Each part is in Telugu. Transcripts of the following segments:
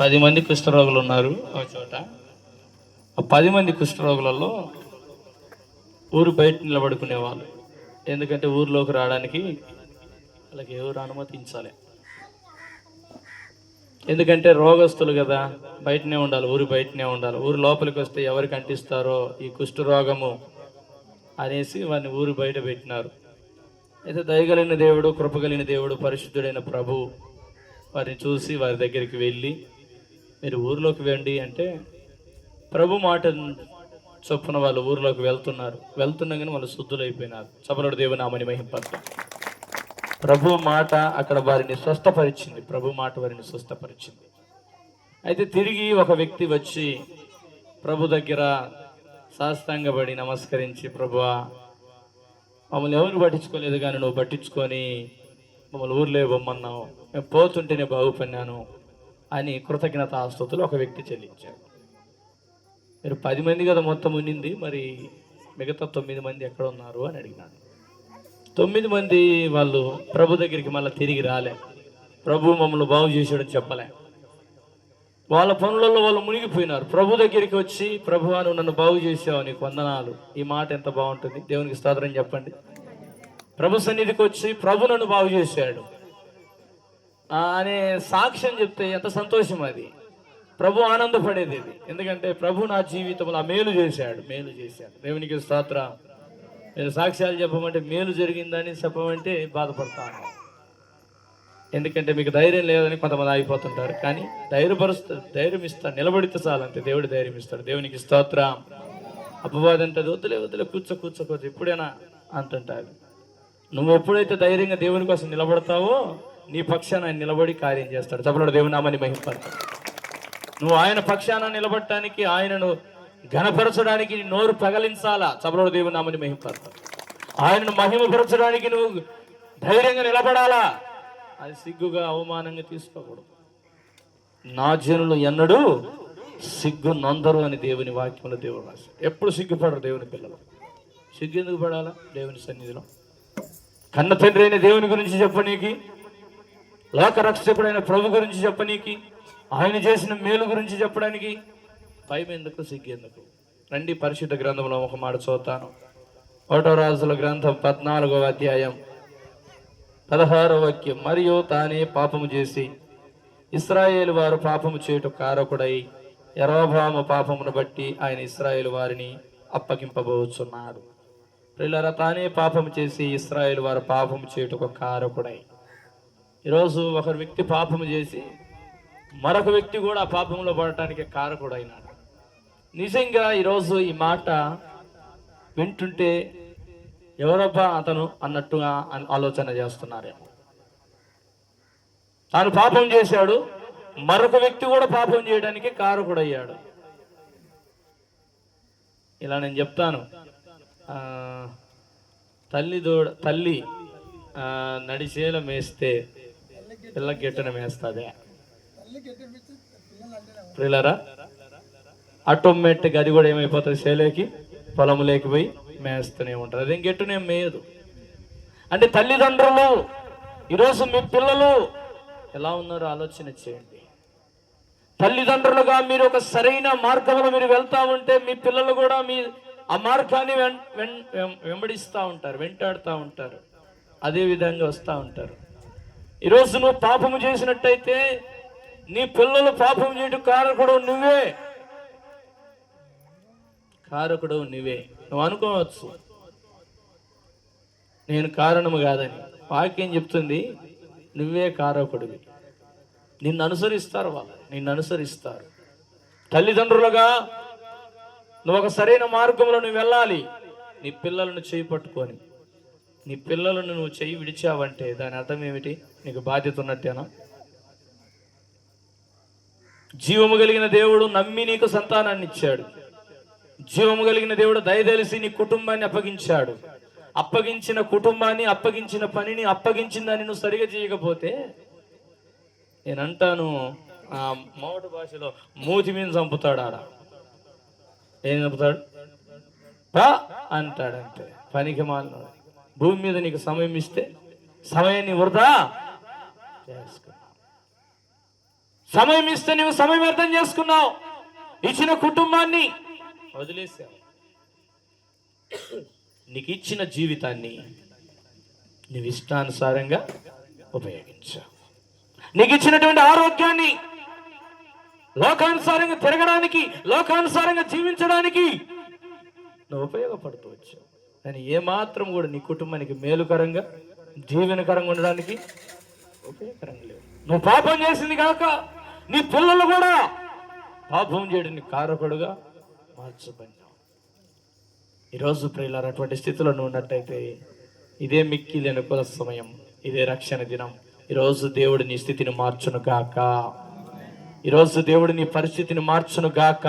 10 మంది కుష్ఠరోగులు ఉన్నారు ఒక చోట. ఆ 10 మంది కుష్ఠరోగులలో ఊరు బయట నిలబడుకునేవాళ్ళు. ఎందుకంటే ఊర్లోకి రావడానికి వాళ్ళకి ఎవరు అనుమతించాలి. ఎందుకంటే రోగస్తులు కదా, బయటనే ఉండాలి, ఊరు బయటనే ఉండాలి. ఊరు లోపలికి వస్తే ఎవరికి అంటిస్తారో ఈ కుష్ఠరోగము అనేసి వారిని ఊరు బయట పెట్టినారు. అయితే దయగలిగిన దేవుడు, కృపగలిగిన దేవుడు, పరిశుద్ధుడైన ప్రభు వారిని చూసి వారి దగ్గరికి వెళ్ళి మీరు ఊరిలోకి వెళ్ళండి అంటే ప్రభు మాట చొప్పున వాళ్ళు ఊరిలోకి వెళ్తుండగానే వాళ్ళు శుద్ధులైపోయినారు. చపలుడు దేవునామని మహింపడతారు. ప్రభు మాట అక్కడ వారిని స్వస్థపరిచింది. ప్రభు మాట వారిని స్వస్థపరిచింది. అయితే తిరిగి ఒక వ్యక్తి వచ్చి ప్రభు దగ్గర సాష్టాంగపడి నమస్కరించి, ప్రభువా మమ్మల్ని ఎవరు పట్టించుకోలేదు కానీ నువ్వు పట్టించుకొని మమ్మల్ని ఊర్లో బొమ్మన్నావు, మేము పోతుంటేనే బాగుపడినాను అని కృతజ్ఞతాస్తుతులు ఒక వ్యక్తి చెల్లించాడు. మీరు 10 మంది కదా మొత్తం ఉన్నింది, మరి మిగతా 9 మంది ఎక్కడ ఉన్నారు అని అడిగినాడు. 9 మంది వాళ్ళు ప్రభు దగ్గరికి మళ్ళీ తిరిగి రాలే. ప్రభు మమ్మల్ని బాగు చేశాడని చెప్పలే. వాళ్ళ పనులలో వాళ్ళు మునిగిపోయినారు. ప్రభు దగ్గరికి వచ్చి, ప్రభువా నువ్వు నన్ను బాగు చేసావు, నీకు వందనాలు. ఈ మాట ఎంత బాగుంటుంది, దేవునికి స్తోత్రం చెప్పండి. ప్రభు సన్నిధికి వచ్చి ప్రభు నన్ను బాగు చేశాడు అనే సాక్ష్యం చెప్తే ఎంత సంతోషం అది. ప్రభు ఆనందపడేది ఇది. ఎందుకంటే ప్రభు నా జీవితంలో మేలు చేశాడు. దేవునికి స్తోత్రం. మీరు సాక్ష్యాలు చెప్పమంటే మేలు జరిగిందని చెప్పమంటే బాధపడతాను. ఎందుకంటే మీకు ధైర్యం లేదని కొంతమంది ఆగిపోతుంటారు. కానీ ధైర్యం ఇస్తాడు, నిలబడితే చాలంతే దేవుడు ధైర్యం ఇస్తాడు. దేవునికి స్తోత్రం. అపవాదం అంటే వదిలే కూర్చోకోవచ్చు ఎప్పుడైనా అంటుంటారు. నువ్వు ఎప్పుడైతే ధైర్యంగా దేవుని కోసం నిలబడతావో నీ పక్షాన ఆయన నిలబడి కార్యం చేస్తాడు. చపలుడు దేవుని నామని మహింపడతాడు. నువ్వు ఆయన పక్షాన నిలబడటానికి, ఆయనను ఘనపరచడానికి నీ నోరు పగలించాలా. చపలుడు దేవుని నామని మహింపడతాడు. ఆయనను మహిమపరచడానికి నువ్వు ధైర్యంగా నిలబడాలా. అది సిగ్గుగా అవమానంగా తీసుకోకూడదు. నా జనులు ఎన్నడూ సిగ్గు నొందరు అని దేవుని వాక్యంలో దేవుడు రాశాడు. ఎప్పుడు సిగ్గుపడరు దేవుని పిల్లలు. సిగ్గు ఎందుకు పడాలా దేవుని సన్నిధిలో? కన్న తండ్రి అయిన దేవుని గురించి చెప్పనీకి, లోకరక్షకుడైన ప్రభు గురించి చెప్పనీకి, ఆయన చేసిన మేలు గురించి చెప్పడానికి భయం ఎందుకు, సిగ్గు ఎందుకు? రండి పరిశుద్ధ గ్రంథంలో ఒక మాట చదువుతాను. 1వ రాజుల గ్రంథం 14వ అధ్యాయం 16వ వాక్యం. మరియు తానే పాపము చేసి ఇశ్రాయేలు వారు పాపము చేయుట కారకుడై యరొబాము పాపమును బట్టి ఆయన ఇశ్రాయేలు వారిని అప్పగింపబోచున్నాడు. ప్రియులారా, తానే పాపము చేసి ఇశ్రాయేలు వారు పాపము చేయుటకు కారకుడై. ఈరోజు ఒక వ్యక్తి పాపము చేసి మరొక వ్యక్తి కూడా పాపంలో పడటానికి కారకుడైనాడు. నిజంగా ఈరోజు ఈ మాట వింటుంటే ఎవరబ్బా అతను అన్నట్టుగా ఆలోచన చేస్తున్నారేమో. తాను పాపం చేశాడు, మరొక వ్యక్తి కూడా పాపం చేయడానికి కారకుడయ్యాడు. ఇలా నేను చెప్తాను, తల్లి నడిచేల మేస్తే పిల్ల గెట్టున మేస్తుంది. ప్రియులారా, ఆటోమేటిక్గా అది కూడా ఏమైపోతుంది, సేలేకి పొలములేకి పోయి మేస్తూనే ఉంటారు. అదేం గెట్టునే మేయదు. అంటే తల్లిదండ్రులు ఈరోజు మీ పిల్లలు ఎలా ఉన్నారో ఆలోచన చేయండి. తల్లిదండ్రులుగా మీరు ఒక సరైన మార్గంలో మీరు వెళ్తా ఉంటే మీ పిల్లలు కూడా మీ ఆ మార్గాన్ని వెంటాడుతూ ఉంటారు, అదే విధంగా వస్తూ ఉంటారు. ఈరోజు నువ్వు పాపము చేసినట్టయితే నీ పిల్లలు పాపం చేయడం కారకుడు నువ్వే. నువ్వు అనుకోవచ్చు నేను కారణము కాదని. వాక్యం చెప్తుంది నువ్వే కారకుడివి. నిన్ను అనుసరిస్తారు. తల్లిదండ్రులుగా నువ్వు ఒక సరైన మార్గంలో నువ్వు వెళ్ళాలి. నీ పిల్లలను చేయి పట్టుకొని, నీ పిల్లలను నువ్వు చేయి విడిచావంటే దాని అర్థం ఏమిటి? నీకు బాధ్యత ఉన్నట్టేనా? జీవము కలిగిన దేవుడు నమ్మి నీకు సంతానాన్ని ఇచ్చాడు. జీవము కలిగిన దేవుడు దయదలిసి నీ కుటుంబాన్ని అప్పగించాడు. అప్పగించిన కుటుంబాన్ని, అప్పగించిన పనిని, అప్పగించిన దాన్ని నువ్వు సరిగా చేయకపోతే నేనంటాను, ఆ మౌట భాషలో మూతి మీద చంపుతాడు. ఏం చంపుతాడు? అంటాడంతే. పనికి మాలినాడు. భూమి మీద నీకు సమయం ఇస్తే సమయాన్ని వృధా చేసుకున్నావు. సమయం ఇస్తే నువ్వు సమయం వ్యర్థం చేసుకున్నావు, ఇచ్చిన కుటుంబాన్ని వదిలేసావు. నీకు ఇచ్చిన జీవితాన్ని నువ్వు ఇష్టానుసారంగా ఉపయోగించావు. నీకు ఇచ్చినటువంటి ఆరోగ్యాన్ని లోకానుసారంగా తిరగడానికి, లోకానుసారంగా జీవించడానికి నువ్వు ఉపయోగపడుతూ వచ్చావు. కానీ ఏమాత్రం కూడా నీ కుటుంబానికి మేలుకరంగా, జీవనకరంగా ఉండడానికి ఉపయోగకరంగా లేవు. నువ్వు పాపం చేసింది కాక నీ పిల్లలు కూడా పాపం చేయడానికి కారకుడుగా మార్చబడినావు. ఈరోజు ప్రియులారా, అటువంటి స్థితిలో నువ్వు ఉన్నట్టయితే ఇదే మిక్కిలి అనుకూల సమయం, ఇదే రక్షణ దినం. ఈరోజు దేవుడు నీ స్థితిని మార్చును గాక. ఈరోజు దేవుడు నీ పరిస్థితిని మార్చును గాక.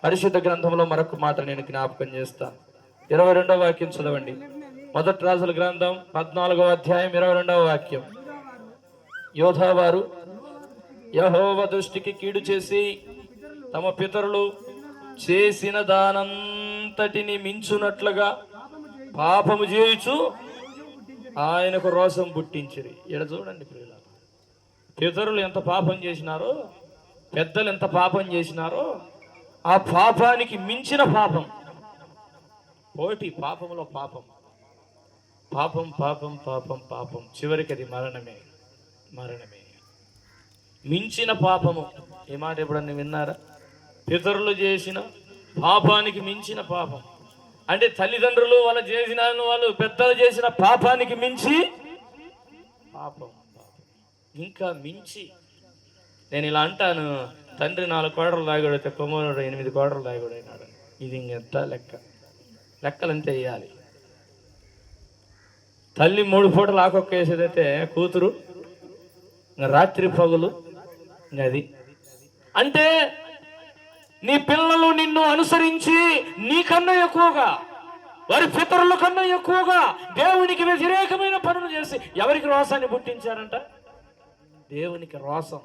పరిశుద్ధ గ్రంథంలో మరొక మాట నేను జ్ఞాపకం చేస్తాను. 22వ వాక్యం చదవండి. మొదటి రాజుల గ్రంథం 14వ అధ్యాయం 22వ వాక్యం. యోధావారు యెహోవా దృష్టికి కీడు చేసి తమ పితరులు చేసిన దానంతటిని మించునట్లుగా పాపము చేయుచు ఆయనకు రోషం పుట్టించిరి. ఇక్కడ చూడండి ప్రియులారా, పితరులు ఎంత పాపం చేసినారో, పెద్దలు ఎంత పాపం చేసినారో, ఆ పాపానికి మించిన పాపం. పోటీ పాపంలో పాపం, పాపం పాపం పాపం పాపం, చివరికి అది మరణమే. మరణమే మించిన పాపము. ఈ మాట ఎప్పుడన్నా విన్నారా? పితరులు చేసిన పాపానికి మించిన పాపం. అంటే తల్లిదండ్రులు వాళ్ళు చేసిన, వాళ్ళు పెద్దలు చేసిన పాపానికి మించి పాపం, ఇంకా మించి. నేను ఇలా అంటాను, తండ్రి 4 కోడలు దాగుడైతే కుమారుడు 8 కోడలు దాగుడైనాడు. ఇది ఇంకెంత లెక్కలంతే వేయాలి. తల్లి 3 పూటలు ఆకొక్క వేసేదైతే కూతురు రాత్రి పగులు అది. అంటే నీ పిల్లలు నిన్ను అనుసరించి నీకన్నా ఎక్కువగా, వారి పితరుల కన్నా ఎక్కువగా దేవునికి వ్యతిరేకమైన పనులు చేసి ఎవరికి రోషాన్ని పుట్టించారంట? దేవునికి రోషం,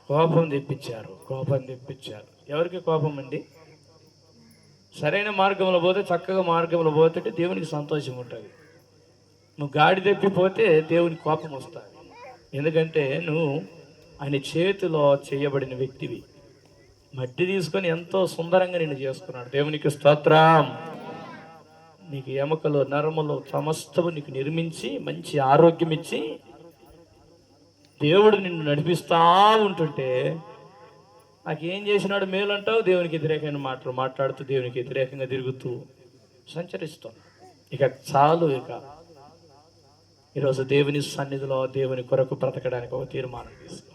కోపం తెప్పించారు. కోపం తెప్పించారు. ఎవరికి కోపం అండి? సరైన మార్గంలో పోతే, చక్కగా మార్గంలో పోతే దేవునికి సంతోషం ఉంటుంది. నువ్వు గాడి తెప్పిపోతే దేవునికి కోపం వస్తుంది. ఎందుకంటే నువ్వు ఆయన చేతిలో చేయబడిన వ్యక్తివి. మట్టి తీసుకొని ఎంతో సుందరంగా నిన్ను చేసుకున్నాడు. దేవునికి స్తోత్రం. నీకు ఎముకలు, నరములు సమస్తము నీకు నిర్మించి మంచి ఆరోగ్యం ఇచ్చి దేవుడు నిన్ను నడిపిస్తూ ఉంటుంటే నాకేం చేసినాడు మేలు అంటావు? దేవునికి వ్యతిరేకమైన మాటలు మాట్లాడుతూ, దేవునికి వ్యతిరేకంగా తిరుగుతూ సంచరిస్తాం. ఇక చాలు. ఇక ఈరోజు దేవుని సన్నిధిలో దేవుని కొరకు బ్రతకడానికి ఒక తీర్మానం తీసుకో.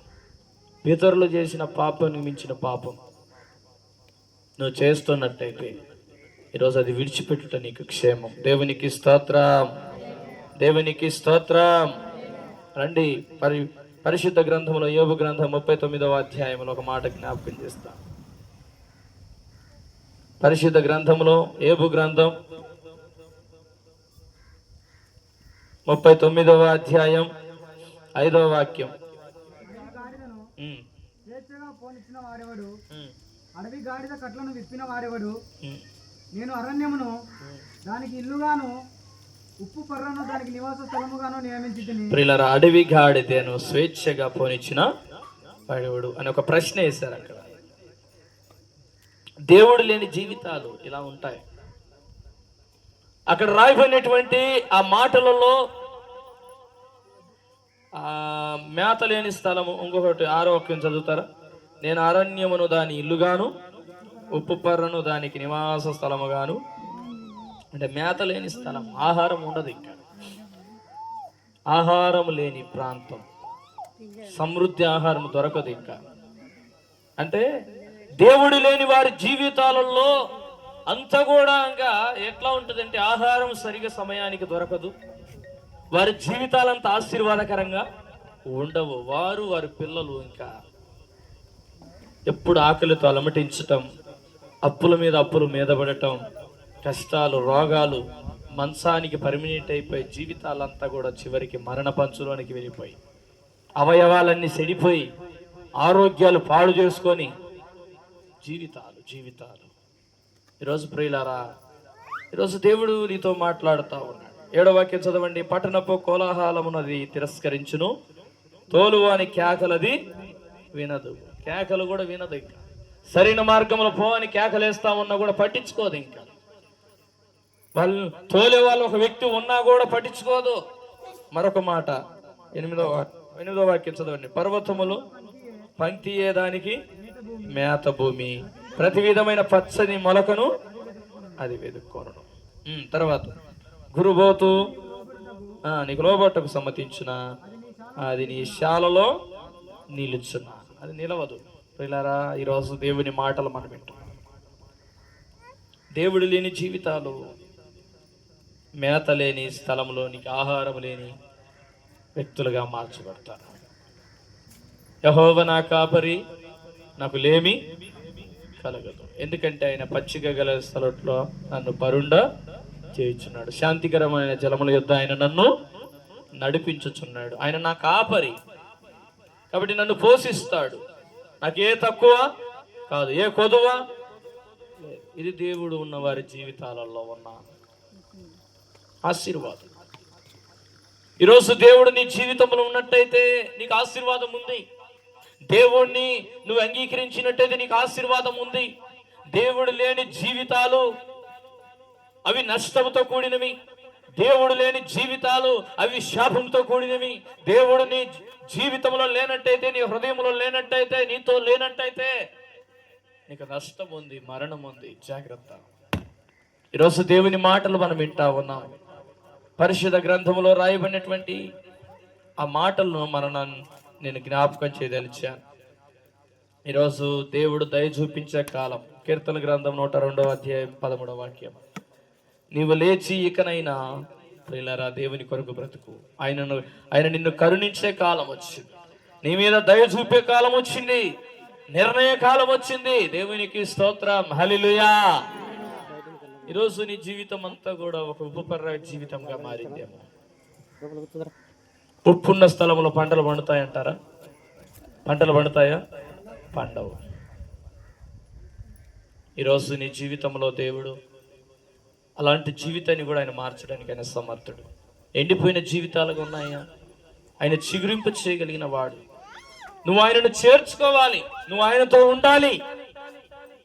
పితరులు చేసిన పాపానికి మించిన పాపం నువ్వు చేస్తున్నట్టయితే ఈరోజు అది విడిచిపెట్టుట నీకు క్షేమం. దేవునికి స్తోత్రం, దేవునికి స్తోత్రం. రండి, పరిశుద్ధ గ్రంథంలో యోబు గ్రంథం 39వ అధ్యాయంలో ఒక మాట జ్ఞాపకం చేస్తాను. పరిశుద్ధ గ్రంథంలో యోబు గ్రంథం 39వ అధ్యాయం 5వ వాక్యం. అడవి గాడిద కట్లను విప్పిన వాడెవడు? నేను అరణ్యమును దానికి ఇల్లుగాను, ఉప్పు పర్రను దానికి నివాస స్థలముగాను నియమించితిని. ప్రియులారా, అడవి గాడిదను స్వేచ్ఛగా పోనిచ్చిన వాడెవడు అని ఒక ప్రశ్న వేశారు అక్కడ. దేవుడు లేని జీవితాలు ఇలా ఉంటాయి. అక్కడ రాయబడినటువంటి ఆ మాటలలో మేత లేని స్థలము, ఇంకొకటి 6వ వాక్యం చదువుతారా? నేను అరణ్యమును దాని ఇల్లుగాను, ఉప్పు పర్రను దానికి నివాస స్థలముగాను. అంటే మేత లేని స్థలం, ఆహారం ఉండదు ఇక్కడ. ఆహారం లేని ప్రాంతం, సమృద్ధి ఆహారం దొరకదు ఇంకా. అంటే దేవుడు లేని వారి జీవితాలలో అంతా కూడా ఇంకా ఎట్లా ఉంటుందంటే ఆహారం సరిగా సమయానికి దొరకదు. వారి జీవితాలంతా ఆశీర్వాదకరంగా ఉండవు. వారి పిల్లలు ఇంకా ఎప్పుడు ఆకలితో అలమటించటం, అప్పుల మీద అప్పులు మీద పడటం, కష్టాలు, రోగాలు, మంచానికి పర్మినెంట్ అయిపోయి జీవితాలంతా కూడా చివరికి మరణ పంచులోనికి వెళ్ళిపోయి అవయవాలన్నీ చెడిపోయి ఆరోగ్యాలు పాడు చేసుకొని జీవితాలు. ఈరోజు ప్రియులారా, ఈరోజు దేవుడు నీతో మాట్లాడుతూ ఉన్నాడు. 7వ వాక్యం చదవండి. పట్టణపు కోలాహలమునది తిరస్కరించును, తోలువాని కేకలది వినదు. కేకలు కూడా వినదు. ఇంకా సరైన మార్గంలో పో అని కేకలేస్తా ఉన్నా కూడా పట్టించుకోదు. ఇంకా వాళ్ళు తోలే వాళ్ళు ఒక వ్యక్తి ఉన్నా కూడా పట్టించుకోదు. మరొక మాట 8వ వాక్యం చదవండి. పర్వతములు పంక్తియేదానికి మేత భూమి, ప్రతి విధమైన పచ్చని మొలకను అది వెతుక్కోను. తర్వాత గురుబోతు నీకు లోబట్టకు సమ్మతించిన అది నీ శాలలో నిలుచున్న, అది నిలవదు. పిల్లరా, ఈరోజు దేవుని మాటలు మనం వింటున్నాం. దేవుడు లేని జీవితాలు, మేత లేని స్థలంలో నీకు ఆహారం లేని వ్యక్తులుగా మార్చబడతారు. యెహోవా నా కాపరి, నాకు లేమి కలగదు. ఎందుకంటే ఆయన పచ్చిక గల స్థలంలో నన్ను పరుండ చేయించున్నాడు. శాంతికరమైన జలముల యొద్ద ఆయన నన్ను నడిపించుచున్నాడు. ఆయన నా కాపరి కాబట్టి నన్ను పోషిస్తాడు. నాకు ఏ తక్కువ కాదు, ఏ కొదువ. ఇది దేవుడు ఉన్న వారి జీవితాలలో ఉన్న ఆశీర్వాదం. ఈరోజు దేవుడు నీ జీవితంలో ఉన్నట్టయితే నీకు ఆశీర్వాదం ఉంది. దేవుణ్ణి నువ్వు అంగీకరించినట్టయితే నీకు ఆశీర్వాదం ఉంది. దేవుడు లేని జీవితాలు అవి నష్టంతో కూడినవి. దేవుడు లేని జీవితాలు అవి శాపంతో కూడినవి. దేవుడు నీ జీవితంలో లేనట్టయితే, నీ హృదయంలో లేనట్టయితే, నీతో లేనట్టయితే నీకు నష్టం ఉంది, మరణం ఉంది. జాగ్రత్త. ఈరోజు దేవుని మాటలు మనం వింటా ఉన్నాం. పరిశుద్ధ గ్రంథంలో రాయబడినటువంటి ఆ మాటలను నేను జ్ఞాపకం చేయదలిచాను. ఈరోజు దేవుడు దయ చూపించే కాలం. కీర్తన గ్రంథం 102వ అధ్యాయం 13వ వాక్యం. నీవు లేచి ఇకనైనా ప్రియులారా దేవుని కొరకు బ్రతుకు. ఆయన నిన్ను కరుణించే కాలం వచ్చింది. నీ మీద దయ చూపే కాలం వచ్చింది. నిర్ణయ కాలం వచ్చింది. దేవునికి స్తోత్రం, హల్లెలూయా. ఈరోజు నీ జీవితం అంతా కూడా ఒక ఉపపర్ర జీవితంగా మారిందేమో. ఉప్పున్న స్థలంలో పంటలు పండుతాయంటారా? పంటలు పండుతాయా? పండవు. ఈరోజు నీ జీవితంలో దేవుడు అలాంటి జీవితాన్ని కూడా ఆయన మార్చడానికి ఆయన సమర్థుడు. ఎండిపోయిన జీవితాలుగా ఉన్నాయా? ఆయన చిగురింపు చేయగలిగిన వాడు. నువ్వు ఆయనను చేర్చుకోవాలి. నువ్వు ఆయనతో ఉండాలి.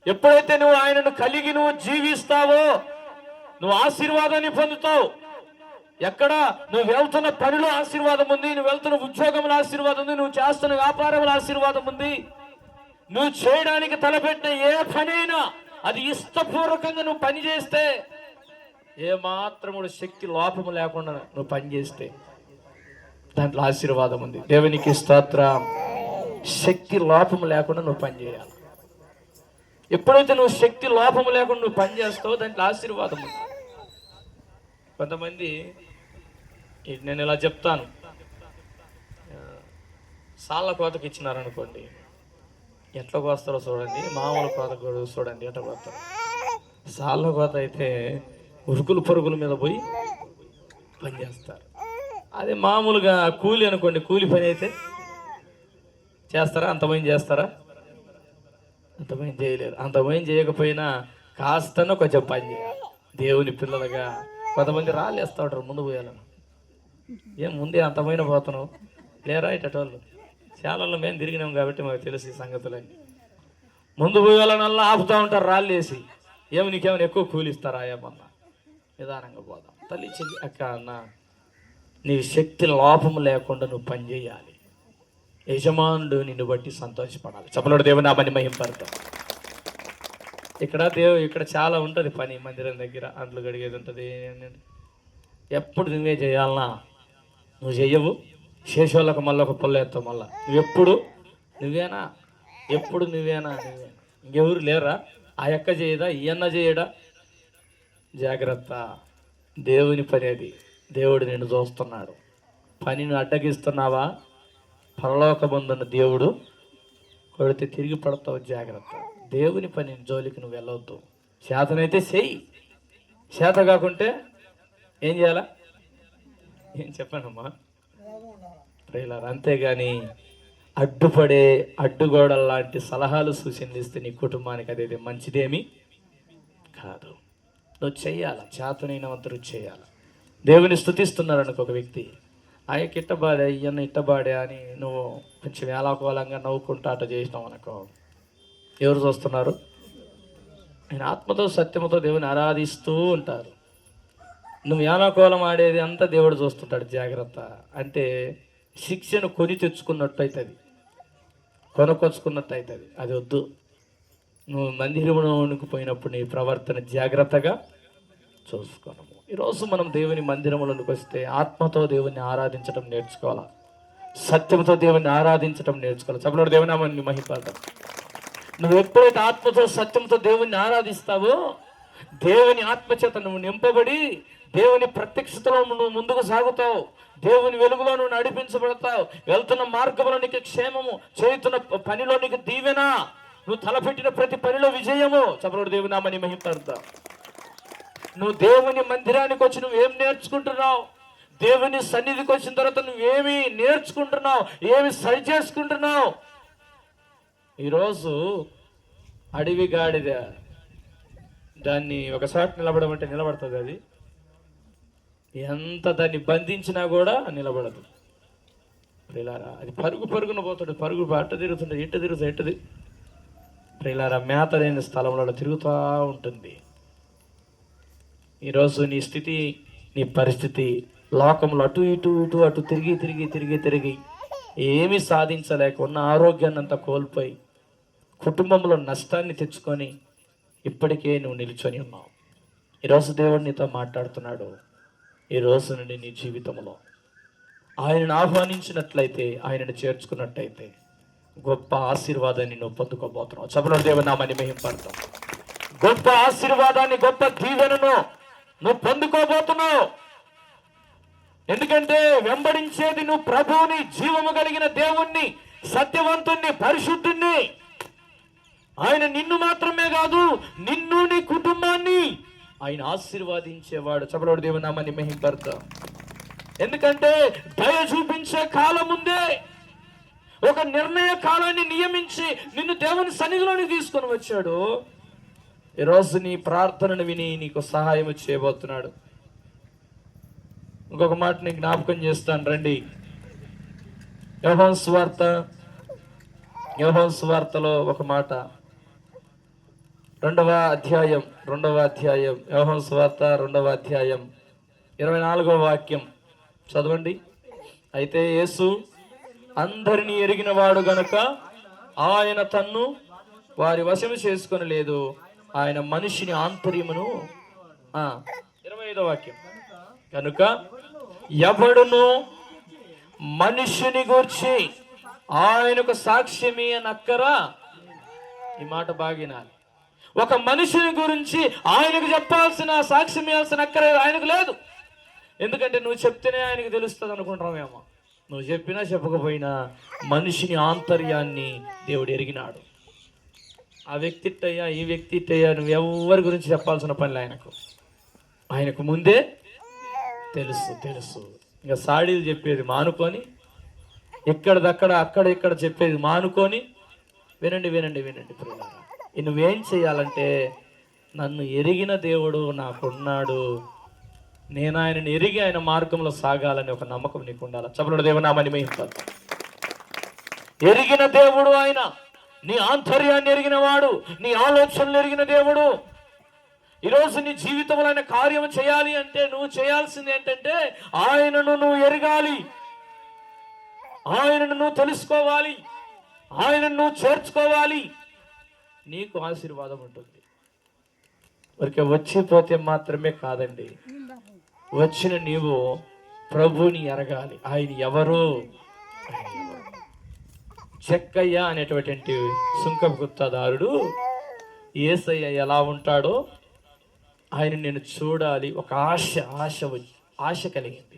ఎప్పుడైతే నువ్వు ఆయనను కలిగి నువ్వు జీవిస్తావో నువ్వు ఆశీర్వాదాన్ని పొందుతావు. ఎక్కడ నువ్వు వెళ్తున్న పనిలో ఆశీర్వాదం ఉంది, నువ్వు వెళ్తున్న ఉద్యోగంలో ఆశీర్వాదం ఉంది, నువ్వు చేస్తున్న వ్యాపారంలో ఆశీర్వాదం ఉంది. నువ్వు చేయడానికి తలపెట్టిన ఏ పనైనా అది ఇష్టపూర్వకంగా నువ్వు పని చేస్తే, ఏ మాత్రం కూడా శక్తి లోపము లేకుండా నువ్వు పని చేస్తే దాంట్లో ఆశీర్వాదం ఉంది. దేవునికి స్తోత్రం. శక్తి లోపము లేకుండా నువ్వు పని చేయాలి. ఎప్పుడైతే నువ్వు శక్తి లోపము లేకుండా నువ్వు పని చేస్తావో దాంట్లో ఆశీర్వాదం ఉంది. కొంతమంది నేను ఇలా చెప్తాను, సాళ్ళ కోతకి ఇచ్చినారనుకోండి, ఎట్లా కోస్తారో చూడండి. మామూలు కోత కూడా చూడండి ఎట్లా కోస్తారు. సాళ్ళ కోత అయితే ఉరుకులు పరుగుల మీద పోయి పని చేస్తారు. అదే మామూలుగా కూలి అనుకోండి, కూలి పని అయితే చేస్తారా? అంతమంది చేస్తారా? అంతమంది చేయలేరు. అంతమంది చేయకపోయినా కాస్తనో కొంచెం పని చేయాలి. దేవుని పిల్లలుగా కొంతమంది రాళ్ళేస్తూ ఉంటారు ముందు పోయాలని. ఏం ముందే అంతమైన పోతున్నావు లేరా? ఇటోళ్ళు చాలలో మేము తిరిగినాం కాబట్టి మాకు తెలిసి సంగతులని. ముందు పోయాలనల్లా ఆపుతూ ఉంటారు రాళ్ళు వేసి. ఏమి నీకేమైనా ఎక్కువ కూలిస్తారా? ఏమన్నా నిదానంగా పోదాం. తల్లి చెల్లి అక్క అన్న, నీ శక్తి లోపము లేకుండా నువ్వు పని చేయాలి. యజమానుడు నిన్ను బట్టి సంతోషపడాలి. చెప్పలేడు దేవుని నామాన్ని మహింపడతాం. ఇక్కడ చాలా ఉంటుంది పని. మందిరం దగ్గర అంట్లు గడిగేది ఉంటుంది. ఎప్పుడు నువ్వే చేయాలన్నా నువ్వు చెయ్యవు. శేషోళ్ళకు మళ్ళీ ఒక పొల్ల ఎత్తావు. మళ్ళీ నువ్వెప్పుడు నువ్వేనా? ఎప్పుడు నువ్వేనా? ఇంకెవరు లేరా? ఆ అక్క చేయదా? ఈ అన్న చేయడా? జాగ్రత్త. దేవుని పని అది. దేవుడు నిన్ను చూస్తున్నాడు. పనిని అడ్డగిస్తున్నావా? పరలోకమందున్న దేవుడు కొడితే తిరిగి పడతావు. జాగ్రత్త. దేవుని పని జోలికి నువ్వు వెళ్ళవద్దు. చేతనైతే చెయ్యి. చేత కాకుంటే ఏం చేయాలా? ఏం చెప్పానమ్మా? ప్రియులారా, అంతేగాని అడ్డుగోడల లాంటి సలహాలు సూచనలు ఇస్తే నీ కుటుంబానికి అదేది మంచిదేమీ కాదు. నువ్వు చెయ్యాల. చేతనైన వంతరు చేయాలి. దేవుని స్తుతిస్తున్నారనుకో ఒక వ్యక్తి, ఆయనకి ఇట్టబాడే ఈయన ఇట్టబాడే అని నువ్వు కొంచెం వేలాకోలంగా నవ్వుకుంటా అట్ట చేసినావు అనుకో, ఎవరు చూస్తున్నారు? ఆయన ఆత్మతో సత్యముతో దేవుని ఆరాధిస్తూ ఉంటారు. నువ్వు యానాకోలం ఆడేది అంతా దేవుడు చూస్తుంటాడు. జాగ్రత్త. అంటే శిక్షను కొని తెచ్చుకున్నట్టు అవుతుంది, కొనుకొచ్చుకున్నట్టు అవుతుంది. అది వద్దు. నువ్వు మందిరములోనికి పోయినప్పుడు నీ ప్రవర్తన జాగ్రత్తగా చూసుకోను. ఈరోజు మనం దేవుని మందిరంలోనికి వస్తే ఆత్మతో దేవుని ఆరాధించడం నేర్చుకోవాలి, సత్యంతో దేవుని ఆరాధించడం నేర్చుకోవాలి. చెప్పలేడు దేవుని నామాన్ని మహిమపడతాం. నువ్వు ఎప్పుడైతే ఆత్మతో సత్యంతో దేవుణ్ణి ఆరాధిస్తావో, దేవుని ఆత్మచేత నువ్వు నింపబడి దేవుని ప్రత్యక్షతలో నువ్వు ముందుకు సాగుతావు, దేవుని వెలుగులో నువ్వు నడిపించబడతావు, వెళ్తున్న మార్గంలో నీకు క్షేమము, చేస్తున్న పనిలో నీకు దీవెన, నువ్వు తలపెట్టిన ప్రతి పనిలో విజయము. చెప్పలేడు దేవుని నామాన్ని మహిమపడతాం. నువ్వు దేవుని మందిరానికి వచ్చి నువ్వేం నేర్చుకుంటున్నావు? దేవుని సన్నిధికి వచ్చిన తర్వాత నువ్వేమి నేర్చుకుంటున్నావు? ఏమి సరి చేసుకుంటున్నావు? ఈరోజు అడవి గాడిద, దాన్ని ఒకసారి నిలబడమంటే నిలబడుతుంది. అది ఎంత దాన్ని బంధించినా కూడా నిలబడదు. ప్రియులారా, అది పరుగున పోతాడు, పరుగు అట్ట తిరుగుతుంటుంది, ఇట్ట తిరుగుతుంది. ప్రియులారా, మేత లేని స్థలంలో తిరుగుతూ ఉంటుంది. ఈరోజు నీ స్థితి, నీ పరిస్థితి లోకంలో అటు ఇటు ఇటు అటు తిరిగి ఏమీ సాధించలేక ఉన్న ఆరోగ్యాన్ని అంతా కోల్పోయి కుటుంబంలో నష్టాన్ని తెచ్చుకొని ఇప్పటికే నువ్వు నిల్చొని ఉన్నావు. ఈరోజు దేవుడు నీతో మాట్లాడుతున్నాడు. ఈ రోజు నుండి నీ జీవితంలో ఆయనను ఆహ్వానించినట్లయితే, ఆయనను చేర్చుకున్నట్లయితే గొప్ప ఆశీర్వాదాన్ని నువ్వు పొందుకోబోతున్నావు. చెప్పలేడు దేవుని నామాన్ని మహిమపడతాం. గొప్ప ఆశీర్వాదాన్ని, గొప్ప దీవెనను నువ్వు పొందుకోబోతున్నావు. ఎందుకంటే వెంబడించేది నువ్వు ప్రభువుని, జీవము కలిగిన దేవుణ్ణి, సత్యవంతుణ్ణి, పరిశుద్ధుణ్ణి. ఆయన నిన్ను మాత్రమే కాదు, నిన్ను, నీ కుటుంబాన్ని ఆయన ఆశీర్వాదించేవాడు. చెప్పలేడు దేవుని నామాన్ని మహిమపడతాం. ఎందుకంటే దయ చూపించే కాలం ఉందే, ఒక నిర్ణయ కాలాన్ని నియమించి నిన్ను దేవుని సన్నిధిలోనికి తీసుకొని వచ్చాడు. ఈరోజు నీ ప్రార్థనను విని నీకు సహాయం చేయబోతున్నాడు. ఇంకొక మాట నీకు జ్ఞాపకం చేస్తాను, రండి. యోహాను సువార్తలో ఒక మాట, 2వ అధ్యాయం యోహాను సువార్త 2వ అధ్యాయం 24వ వాక్యం చదవండి. అయితే యేసు అందరినీ ఎరిగిన వాడు గనుక ఆయన తన్ను వారి వశము చేసుకొని లేదు, ఆయన మనిషిని ఆంతర్యమును 25వ వాక్యం, కనుక ఎవడును మనిషిని గూర్చి ఆయనకు సాక్ష్యమే అనక్కరా. ఈ మాట బాగినాలి. ఒక మనిషిని గురించి ఆయనకు చెప్పాల్సిన, సాక్ష్యం ఇవ్వాల్సిన అక్కర ఆయనకు లేదు. ఎందుకంటే నువ్వు చెప్తేనే ఆయనకు తెలుస్తుంది అనుకుంటామేమో. నువ్వు చెప్పినా చెప్పకపోయినా మనిషిని ఆంతర్యాన్ని దేవుడు ఎరిగినాడు. ఆ వ్యక్తి ఇట్టయ్యా, ఈ వ్యక్తి ఇట్టయ్యా, నువ్వు ఎవరి గురించి చెప్పాల్సిన పని ఆయనకు ముందే తెలుసు. ఇంకా సాడీలు చెప్పేది మానుకొని, ఎక్కడిదక్కడ అక్కడ ఇక్కడ చెప్పేది మానుకొని వినండి ప్రియులారా. నువ్వేం చేయాలంటే, నన్ను ఎరిగిన దేవుడు నాకున్నాడు, నేను ఆయనను ఎరిగి ఆయన మార్గంలో సాగాలని ఒక నమ్మకం నీకు ఉండాలి. చెప్పలేడు దేవుని నామాన్ని మహిమపడతాం. ఎరిగిన దేవుడు ఆయన, నీ ఆంతర్యాన్ని ఎరిగిన వాడు, నీ ఆలోచనలు ఎరిగిన దేవుడు. ఈరోజు నీ జీవితంలో ఆయన కార్యం చేయాలి అంటే నువ్వు చేయాల్సింది ఏంటంటే, ఆయనను నువ్వు ఎరగాలి, ఆయనను నువ్వు తెలుసుకోవాలి, ఆయనను నువ్వు చేర్చుకోవాలి. నీకు ఆశీర్వాదం ఉంటుంది. ఊరికే వచ్చిపోతే మాత్రమే కాదండి, వచ్చిన నీవు ప్రభుని ఎరగాలి. ఆయన ఎవరు? చెక్కయ్య అనేటువంటి సుంకపు గుత్తదారుడు యేసయ్య ఎలా ఉంటాడో ఆయన నేను చూడాలి, ఒక ఆశ కలిగింది.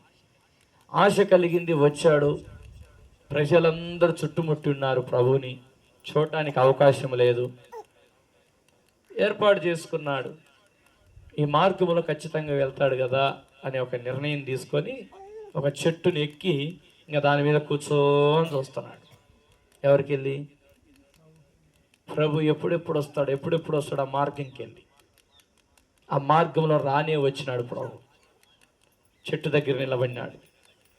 వచ్చాడు. ప్రజలందరూ చుట్టుముట్టి ఉన్నారు, ప్రభుని చూడటానికి అవకాశం లేదు. ఏర్పాటు చేసుకున్నాడు, ఈ మార్గంలో ఖచ్చితంగా వెళ్తాడు కదా అనే ఒక నిర్ణయం తీసుకొని ఒక చెట్టుని ఎక్కి ఇంకా దాని మీద కూర్చొని చూస్తున్నాడు. ఎవరికి వెళ్ళి? ప్రభు ఎప్పుడెప్పుడు వస్తాడు ఆ మార్గంకి వెళ్ళి. ఆ మార్గంలో రానే వచ్చినాడు ప్రభు. చెట్టు దగ్గర నిలబడినాడు.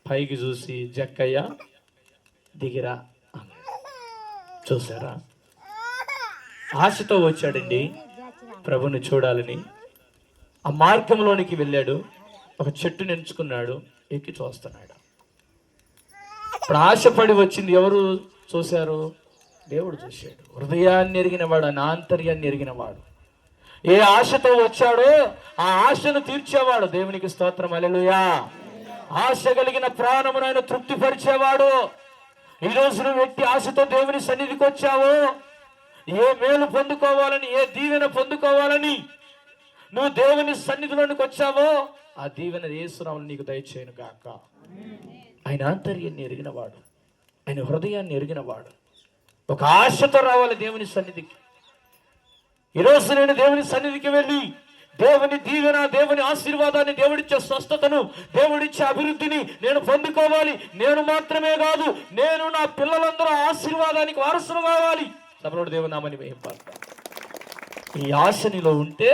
పైకి చూసి జక్కయ్య దిగిరా అన్నాడు. చూసారా, ఆశతో వచ్చాడండి ప్రభుని చూడాలని. ఆ మార్గంలోనికి వెళ్ళాడు, ఒక చెట్టుని ఎంచుకున్నాడు, ఎక్కి చూస్తున్నాడు. ఇప్పుడు ఆశపడి వచ్చింది ఎవరు చూశారు? దేవుడు చూశాడు. హృదయాన్ని ఎరిగినవాడు, ఆయన ఆంతర్యాన్ని ఎరిగినవాడు. ఏ ఆశతో వచ్చాడో ఆ ఆశను తీర్చేవాడు. దేవునికి స్తోత్రం, హల్లెలూయా. ఆశ కలిగిన ప్రాణమును ఆయన తృప్తిపరిచేవాడు. ఈరోజు నువ్వు వ్యక్తి ఆశతో దేవుని సన్నిధికి వచ్చావో, ఏ మేలు పొందుకోవాలని, ఏ దీవెన పొందుకోవాలని నువ్వు దేవుని సన్నిధిలోనికి వచ్చావో, ఆ దీవెన యేసునామములో నీకు దయచేయును గాక. ఆయన ఆంతర్యాన్ని ఎరిగినవాడు, ఆయన హృదయాన్ని ఎరిగినవాడు. ఒక ఆశతో రావాలి దేవుని సన్నిధికి. ఈరోజు నేను దేవుని సన్నిధికి వెళ్ళి దేవుని దీవెన, దేవుని ఆశీర్వాదాన్ని, దేవుడిచ్చే స్వస్థతను, దేవుడిచ్చే అభివృద్ధిని నేను పొందుకోవాలి. నేను మాత్రమే కాదు, నేను నా పిల్లలందరూ ఆశీర్వాదానికి వారసులు కావాలి. సభలోడు దేవుని నామని మహింపడతాను. ఈ ఆశ నీలో ఉంటే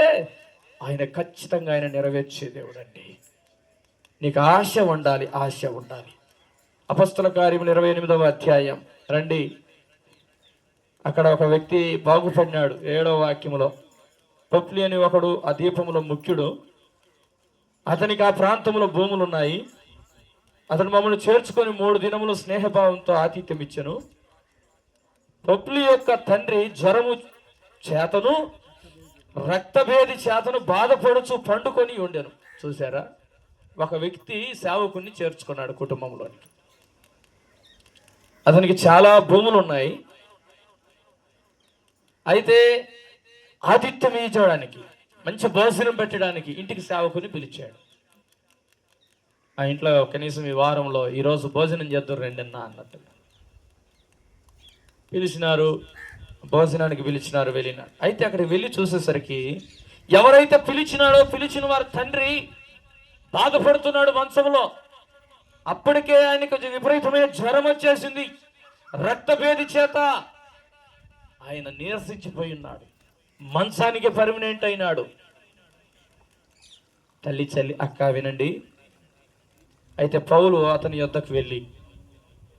ఆయన ఖచ్చితంగా ఆయన నెరవేర్చే దేవుడు అండి. నీకు ఆశ ఉండాలి, ఆశ ఉండాలి. అపొస్తల కార్యములు 28వ అధ్యాయం రండి. అక్కడ ఒక వ్యక్తి బాగుపడినాడు. 7వ వాక్యములో పప్లి అని ఒకడు ఆ దీపములో ముఖ్యుడు. అతనికి ఆ ప్రాంతంలో భూములు ఉన్నాయి. అతను మమ్మల్ని చేర్చుకొని 3 దినములు స్నేహభావంతో ఆతిథ్యం ఇచ్చెను. పప్లి యొక్క తండ్రి జ్వరము చేతను రక్తభేది చేతను బాధపడుచు పండుకొని ఉండెను. చూసారా, ఒక వ్యక్తి సేవకుని చేర్చుకున్నాడు కుటుంబంలోనికి. అతనికి చాలా భూములు ఉన్నాయి. అయితే ఆతిథ్యం ఇచ్చడానికి, మంచి భోజనం పెట్టడానికి ఇంటికి సేవకుని పిలిచాడు. ఆ ఇంట్లో కనీసం ఈ వారంలో ఈరోజు భోజనం చేద్దాం రండి అన్న అన్నట్టు పిలిచినారు. భోజనానికి పిలిచినారు, వెళ్ళినారు. అయితే అక్కడికి వెళ్ళి చూసేసరికి ఎవరైతే పిలిచినాడో, పిలిచిన వారి తండ్రి బాధపడుతున్నాడు మంచంలో. అప్పటికే ఆయనకు విపరీతమైన జ్వరం వచ్చేసింది. రక్తభేది చేత ఆయన నీరసించిపోయి ఉన్నాడు. మంచానికి పర్మనెంట్ అయినాడు. తల్లి చల్లి అక్క వినండి. అయితే పౌలు అతని యొద్దకు వెళ్ళి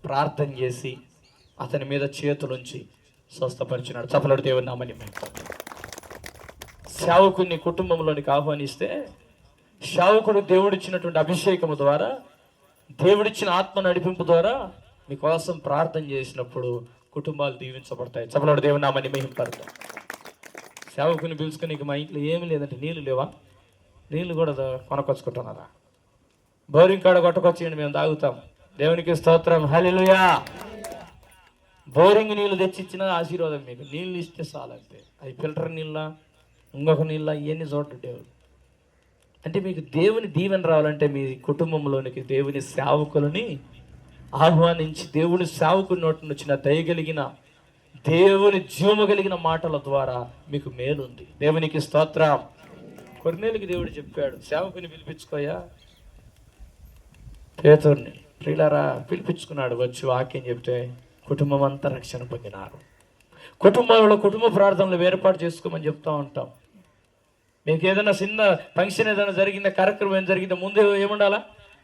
ప్రార్థన చేసి అతని మీద చేతులుంచి స్వస్థపరిచినాడు. చపలడు దేవుని నామని. సేవకుని కుటుంబంలోనికి ఆహ్వానిస్తే సేవకుడు దేవుడిచ్చినటువంటి అభిషేకము ద్వారా, దేవుడిచ్చిన ఆత్మ నడిపింపు ద్వారా మీకోసం ప్రార్థన చేసినప్పుడు కుటుంబాలు దీవించబడతాయి. చపలడు దేవుని నామని మహింపడతాం. సేవకుని పిలుచుకుని మా ఇంట్లో ఏమి లేదంటే నీళ్ళు లేవా? నీళ్ళు కూడా కొనకొచ్చుకుంటున్నారా? బోరింగ్ కాడ కొట్టుకొచ్చేయండి, మేము తాగుతాం. దేవునికి స్తోత్రం, హల్లెలూయా. బోరింగ్ నీళ్ళు తెచ్చిచ్చిన ఆశీర్వాదం. మీకు నీళ్ళు ఇస్తే చాలంతే. అవి ఫిల్టర్ నీళ్ళ, ఇంకొక నీళ్ళ, ఇవన్నీ చూడండి దేవుడు. అంటే మీకు దేవుని దీవెన రావాలంటే మీ కుటుంబంలోనికి దేవుని సేవకులని ఆహ్వానించి, దేవుని సేవకుని నోటి వచ్చిన దయగలిగిన, దేవుని జీవము కలిగిన మాటల ద్వారా మీకు మేలుంది. దేవునికి స్తోత్రం. కొర్నేలికి దేవుడు చెప్పాడు, సేవకుని పిలిపించుకోయా. పేతుర్ని ప్రియులారా పిలిపించుకున్నాడు. వచ్చి వాక్యం చెప్తే కుటుంబం అంతా రక్షణ పొందినారు. కుటుంబంలో కుటుంబ ప్రార్థనలు ఏర్పాటు చేసుకోమని చెప్తా ఉంటాం. మీకు ఏదైనా చిన్న ఫంక్షన్ ఏదైనా జరిగిందా, కార్యక్రమం ఏం జరిగిందో ముందు ఏముండాలా?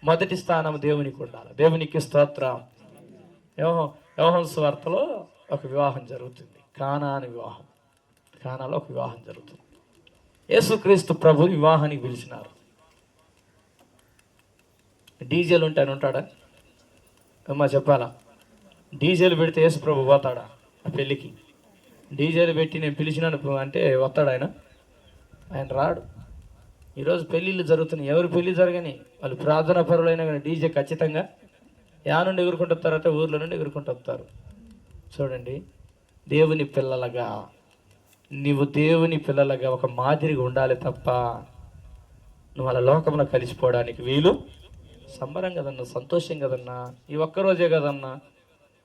మొదటి స్థానం దేవునికి ఉండాలి. దేవునికి స్తోత్రం. యోహాను సువార్తలో ఒక వివాహం జరుగుతుంది, కానా అని వివాహం. కానాలో ఒక వివాహం జరుగుతుంది. యేసుక్రీస్తు ప్రభు వివాహానికి పిలిచినారు. డీజేలు ఉంటే ఆయన ఉంటాడా? అమ్మా చెప్పాలా? డీజేలు పెడితే యేసు ప్రభు పోతాడా ఆ పెళ్ళికి? డీజేలు పెట్టి నేను పిలిచినాను అంటే వస్తాడు ఆయన? ఆయన రాడు. ఈరోజు పెళ్ళిళ్ళు జరుగుతున్నాయి. ఎవరు పెళ్ళి జరగని వాళ్ళు ప్రార్థనా పరులైనా కానీ డీజే ఖచ్చితంగా యా నుండి ఎగురుకుంటూ వస్తారంటే ఊర్ల నుండి ఎగురుకుంటూ వస్తారు. చూడండి, దేవుని పిల్లలుగా నీవు దేవుని పిల్లలుగా ఒక మాదిరిగా ఉండాలి తప్ప నువ్వు అలా లోకంలో కలిసిపోవడానికి వీలు. సంబరం కదన్నా, సంతోషం కదన్నా, ఈ ఒక్కరోజే కదన్నా.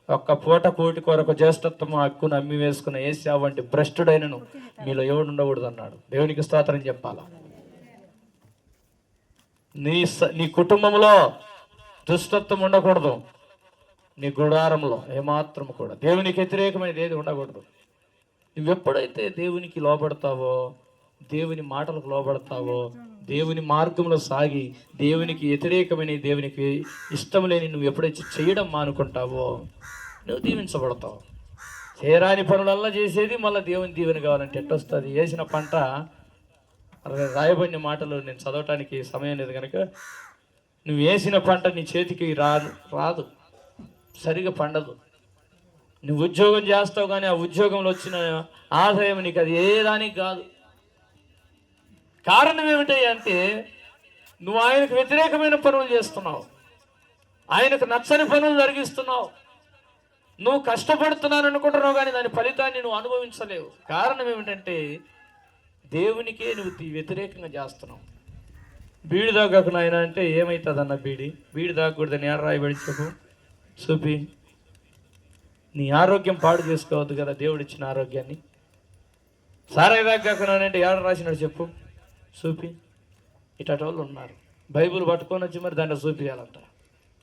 ఒక్క పూట కోటి కొరకు జ్యేష్ఠత్వము హక్కును అమ్మి వేసుకున్న ఏశావు వంటి భ్రష్టుడైనను మీలో ఎవడు ఉండకూడదు అన్నాడు. దేవునికి స్తోత్రం చెప్పాలా. నీ కుటుంబంలో దుష్టత్వం ఉండకూడదు. నీ గుడారంలో ఏమాత్రం కూడా దేవునికి వ్యతిరేకమైనది ఏది ఉండకూడదు. నువ్వెప్పుడైతే దేవునికి లోబడతావో దేవుని మాటలకు లోబడతావో, దేవుని మార్గంలో సాగి దేవునికి వ్యతిరేకమైన, దేవునికి ఇష్టం లేని నువ్వు ఎప్పుడైతే చేయడం మానుకుంటావో నువ్వు దీవించబడతావు. చేయరాని పనులల్లా చేసేది మళ్ళీ దేవుని దీవెన కావాలంటే ఎట్టొస్తుంది? వేసిన పంట రాయబడిన మాటలు నేను చదవటానికి సమయం లేదు కనుక, నువ్వు వేసిన పంట నీ చేతికి రాదు, సరిగా పండదు. నువ్వు ఉద్యోగం చేస్తావు కానీ ఆ ఉద్యోగంలో వచ్చిన ఆదాయం నీకు అది ఏ దానికి కాదు. కారణం ఏమిటి అంటే నువ్వు ఆయనకు వ్యతిరేకమైన పనులు చేస్తున్నావు, ఆయనకు నచ్చని పనులు జరిగిస్తున్నావు. నువ్వు కష్టపడుతున్నాను అనుకుంటున్నావు కానీ దాని ఫలితాన్ని నువ్వు అనుభవించలేవు. కారణం ఏమిటంటే దేవునికే నువ్వు వ్యతిరేకంగా చేస్తున్నావు. బీడి దాకా నాయన అంటే ఏమవుతుంది అన్న? బీడి దాగకూడదని ఏడ రాయబడి చెప్పు, చూపి. నీ ఆరోగ్యం పాడు చేసుకోవద్దు కదా దేవుడు ఇచ్చిన ఆరోగ్యాన్ని. సారాయి దాకానంటే ఏడ రాసినాడు చెప్పు, చూపి. ఇటటి వాళ్ళు ఉన్నారు, బైబుల్ పట్టుకొని వచ్చి మరి దాంట్లో చూపించాలంట.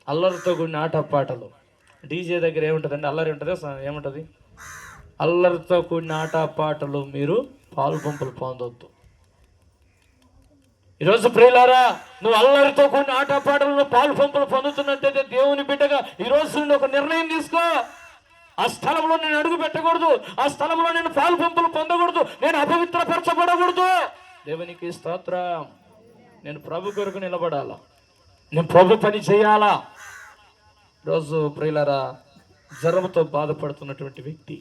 అల్లరితో కూడిన ఆటపాటలు. డీజే దగ్గర ఏముంటుందండి? అల్లరి ఉంటుంది. ఏముంటుంది? అల్లరితో కూడిన ఆటపాటలు మీరు పాలు పంపులు పొందొద్దు. ఈరోజు ప్రియులారా, నువ్వు అల్లరితో కూడిన ఆటపాటలను పాలు పంపులు పొందుతున్నట్టయితే దేవుని బిడ్డగా ఈరోజు నుండి ఒక నిర్ణయం తీసుకో. ఆ స్థలంలో నేను అడుగు పెట్టకూడదు, ఆ స్థలంలో నేను పాలు పంపులు పొందకూడదు, నేను అపవిత్రపరచబడకూడదు. దేవునికి స్తోత్రం. నేను ప్రభు కొరకు నిలబడాలా, నేను ప్రభు పని చేయాలా. ఈరోజు ప్రియులారా, జ్వరంతో బాధపడుతున్నటువంటి వ్యక్తి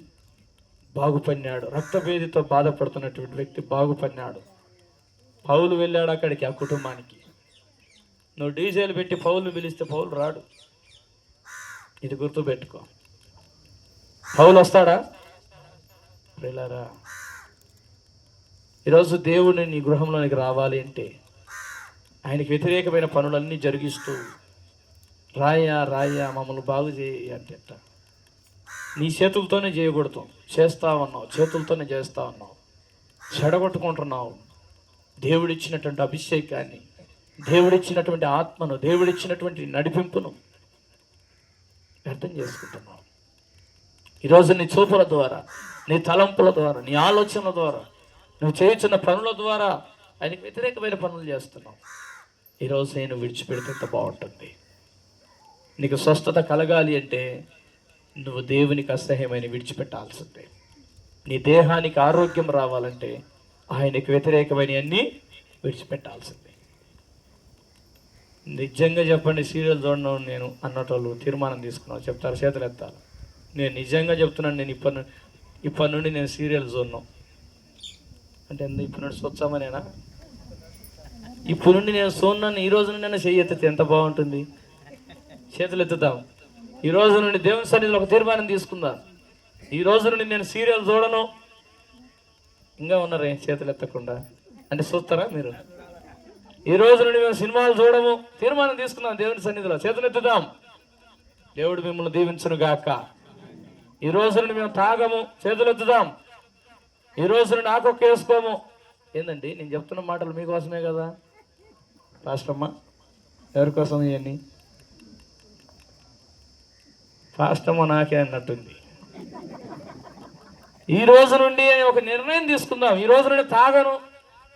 బాగుపడినాడు, రక్తభేదితో బాధపడుతున్నటువంటి వ్యక్తి బాగుపడినాడు. పౌలు వెళ్ళాడు అక్కడికి, ఆ కుటుంబానికి. నువ్వు డీజేలు పెట్టి పౌలు పిలిస్తే పౌలు రాడు. ఇది గుర్తుపెట్టుకో. పౌలు వస్తాడా? ప్రియులారా, ఈరోజు దేవుడిని నీ గృహంలోనికి రావాలి అంటే ఆయనకి వ్యతిరేకమైన పనులన్నీ జరిగిస్తూ రాయ్యా మమ్మల్ని బాగు చేయి అంటే నీ చేతులతోనే చేయకూడదు. చేస్తా ఉన్నావు, చేతులతోనే చేస్తా ఉన్నావు, చెడగొట్టుకుంటున్నావు. దేవుడిచ్చినటువంటి అభిషేకాన్ని, దేవుడిచ్చినటువంటి ఆత్మను, దేవుడిచ్చినటువంటి నడిపింపును వ్యర్థం చేసుకుంటున్నావు. ఈరోజు నీ చూపుల ద్వారా, నీ తలంపుల ద్వారా, నీ ఆలోచనల ద్వారా, నువ్వు చేయుచున్న పనుల ద్వారా ఆయనకు వ్యతిరేకమైన పనులు చేస్తున్నావు. ఈరోజు నేను విడిచిపెడితే ఎంత బాగుంటుంది. నీకు స్వస్థత కలగాలి అంటే నువ్వు దేవునికి అసహ్యమైన విడిచిపెట్టాల్సిందే. నీ దేహానికి ఆరోగ్యం రావాలంటే ఆయనకు వ్యతిరేకమైన అన్నీ విడిచిపెట్టాల్సిందే. నిజంగా చెప్పండి, సీరియల్ చూడను నేను అన్నటోళ్ళు తీర్మానం తీసుకున్నావు చెప్తారు, చేతులు ఎత్తారు. నేను నిజంగా చెప్తున్నాను, నేను ఇప్పటి నుండి నేను సీరియల్ చూడను అంటే ఇప్పుడు నుండి స్వచ్ఛమనేనా? ఇప్పుడు నుండి నేను చూడను, ఈ రోజు నుండి నేను చెయ్యి ఎత్తితే ఎంత బాగుంటుంది. చేతులు ఎత్తుతాం. ఈ రోజు నుండి దేవుని సన్నిధిలో ఒక తీర్మానం తీసుకుందాం. ఈ రోజు నుండి నేను సీరియల్ చూడను. ఇంకా ఉన్నారే చేతులు ఎత్తకుండా అంటే చూస్తారా మీరు? ఈ రోజు నుండి మేము సినిమాలు చూడము, తీర్మానం తీసుకుందాం దేవుని సన్నిధిలో. చేతులు ఎత్తుదాం. దేవుడు మిమ్మల్ని దీవించును గాక. ఈ రోజు నుండి మేము తాగము, చేతులు ఎత్తుదాం. ఈ రోజు నుండి ఆకొక్క వేసుకోము. ఏందండి నేను చెప్తున్న మాటలు మీకోసమే కదా పాస్టమ్మ? ఎవరికోసం ఇవన్నీ? పాస్టమ్మ నాకే అన్నట్టుంది. ఈ రోజు నుండి ఒక నిర్ణయం తీసుకుందాం. ఈ రోజు నుండి తాగను,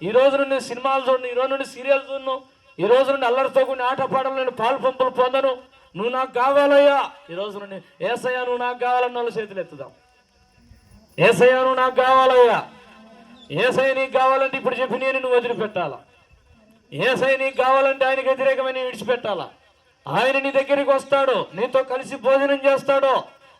ఈ రోజు నుండి సినిమాలు చూడను, ఈ రోజు నుండి సీరియల్ చూడను, ఈ రోజు నుండి అల్లరితో కొన్ని ఆటపాటలు నేను పాలు పంపులు పొందను. నువ్వు నాకు కావాలయ్యా. ఈ రోజు నుండి ఏసయ్యా నువ్వు నాకు కావాలన్న వాళ్ళు చేతులు ఎత్తుదాం. ఏసయ్యా నువ్వు నాకు కావాలయ్యా. ఏసయ్య నీకు కావాలంటే ఇప్పుడు చెప్పి నేను నువ్వు వదిలిపెట్టాలా. ఏసయ్య నీకు కావాలంటే ఆయనకు వ్యతిరేకమైన విడిచిపెట్టాలా. ఆయన నీ దగ్గరికి వస్తాడు, నీతో కలిసి భోజనం చేస్తాడు,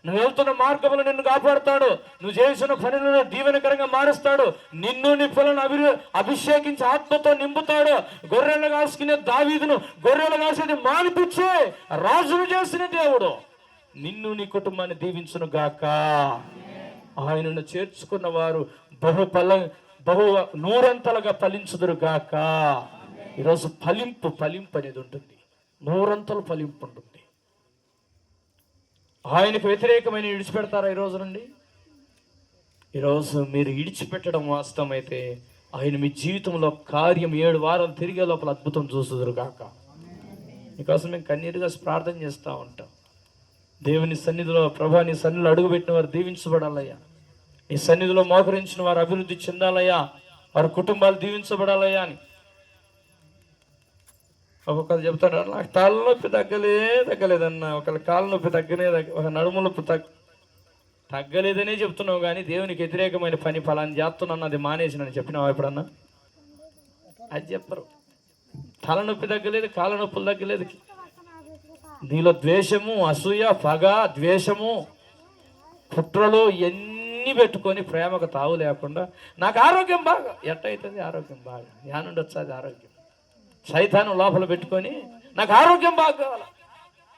నువ్వు వెళ్తున్న మార్గంలో నిన్ను కాపాడుతాడు, నువ్వు చేసిన పనులను దీవెనకరంగా మారుస్తాడు, నిన్ను నీ పిల్లలను అభిషేకించి ఆత్మతో నింపుతాడు. గొర్రెలు కాసుకునే దావీదును గొర్రెలు కాసేది మానిపించే రాజును చేసిన దేవుడు నిన్ను నీ కుటుంబాన్ని దీవించును గాక. ఆయనను చేర్చుకున్న వారు బహు నూరంతలుగా ఫలించుదురు గాక. ఈరోజు ఫలింపు అనేది ఉంటుంది, నూరంతలు ఫలింపు ఉంటుంది. ఆయనకు వ్యతిరేకమైన విడిచిపెడతారా ఈరోజు నుండి? ఈరోజు మీరు విడిచిపెట్టడం వాస్తవమైతే ఆయన మీ జీవితంలో కార్యం 7 వారాలు తిరిగే లోపల అద్భుతం చూస్తుదురు కాక. మీకోసం మేము కన్నీరుగా ప్రార్థన చేస్తూ ఉంటాం. దేవుని సన్నిధిలో, ప్రభా నీ సన్నిధిలో అడుగుపెట్టిన వారు దీవించబడాలయ్యా, నీ సన్నిధిలో మోకరించిన వారు అభివృద్ధి చెందాలయ్యా, వారి కుటుంబాలు దీవించబడాలయ్యా అని. ఒక్కొక్కరు చెప్తాడు, నాకు తలనొప్పి తగ్గలేదన్న, ఒకళ్ళ కాళ్ళ నొప్పి ఒక నడుము నొప్పి తగ్గలేదనే చెప్తున్నావు, కానీ దేవునికి వ్యతిరేకమైన పని ఫలాన్ని చేస్తున్నాను అది మానేసినని చెప్పినావు ఎప్పుడన్నా? అది చెప్పరు. తలనొప్పి తగ్గలేదు, కాళ్ళ నొప్పులు తగ్గలేదు. నీలో ద్వేషము, అసూయ, పగ, ద్వేషము, కుట్రలు ఎన్ని పెట్టుకొని ప్రేమకు తావు లేకుండా నాకు ఆరోగ్యం బాగా ఎట్టయితుంది? ఆరోగ్యం బాగా యానుండి వచ్చేది ఆరోగ్యం. సైతాను లోపల పెట్టుకొని నాకు ఆరోగ్యం బాగా కావాలి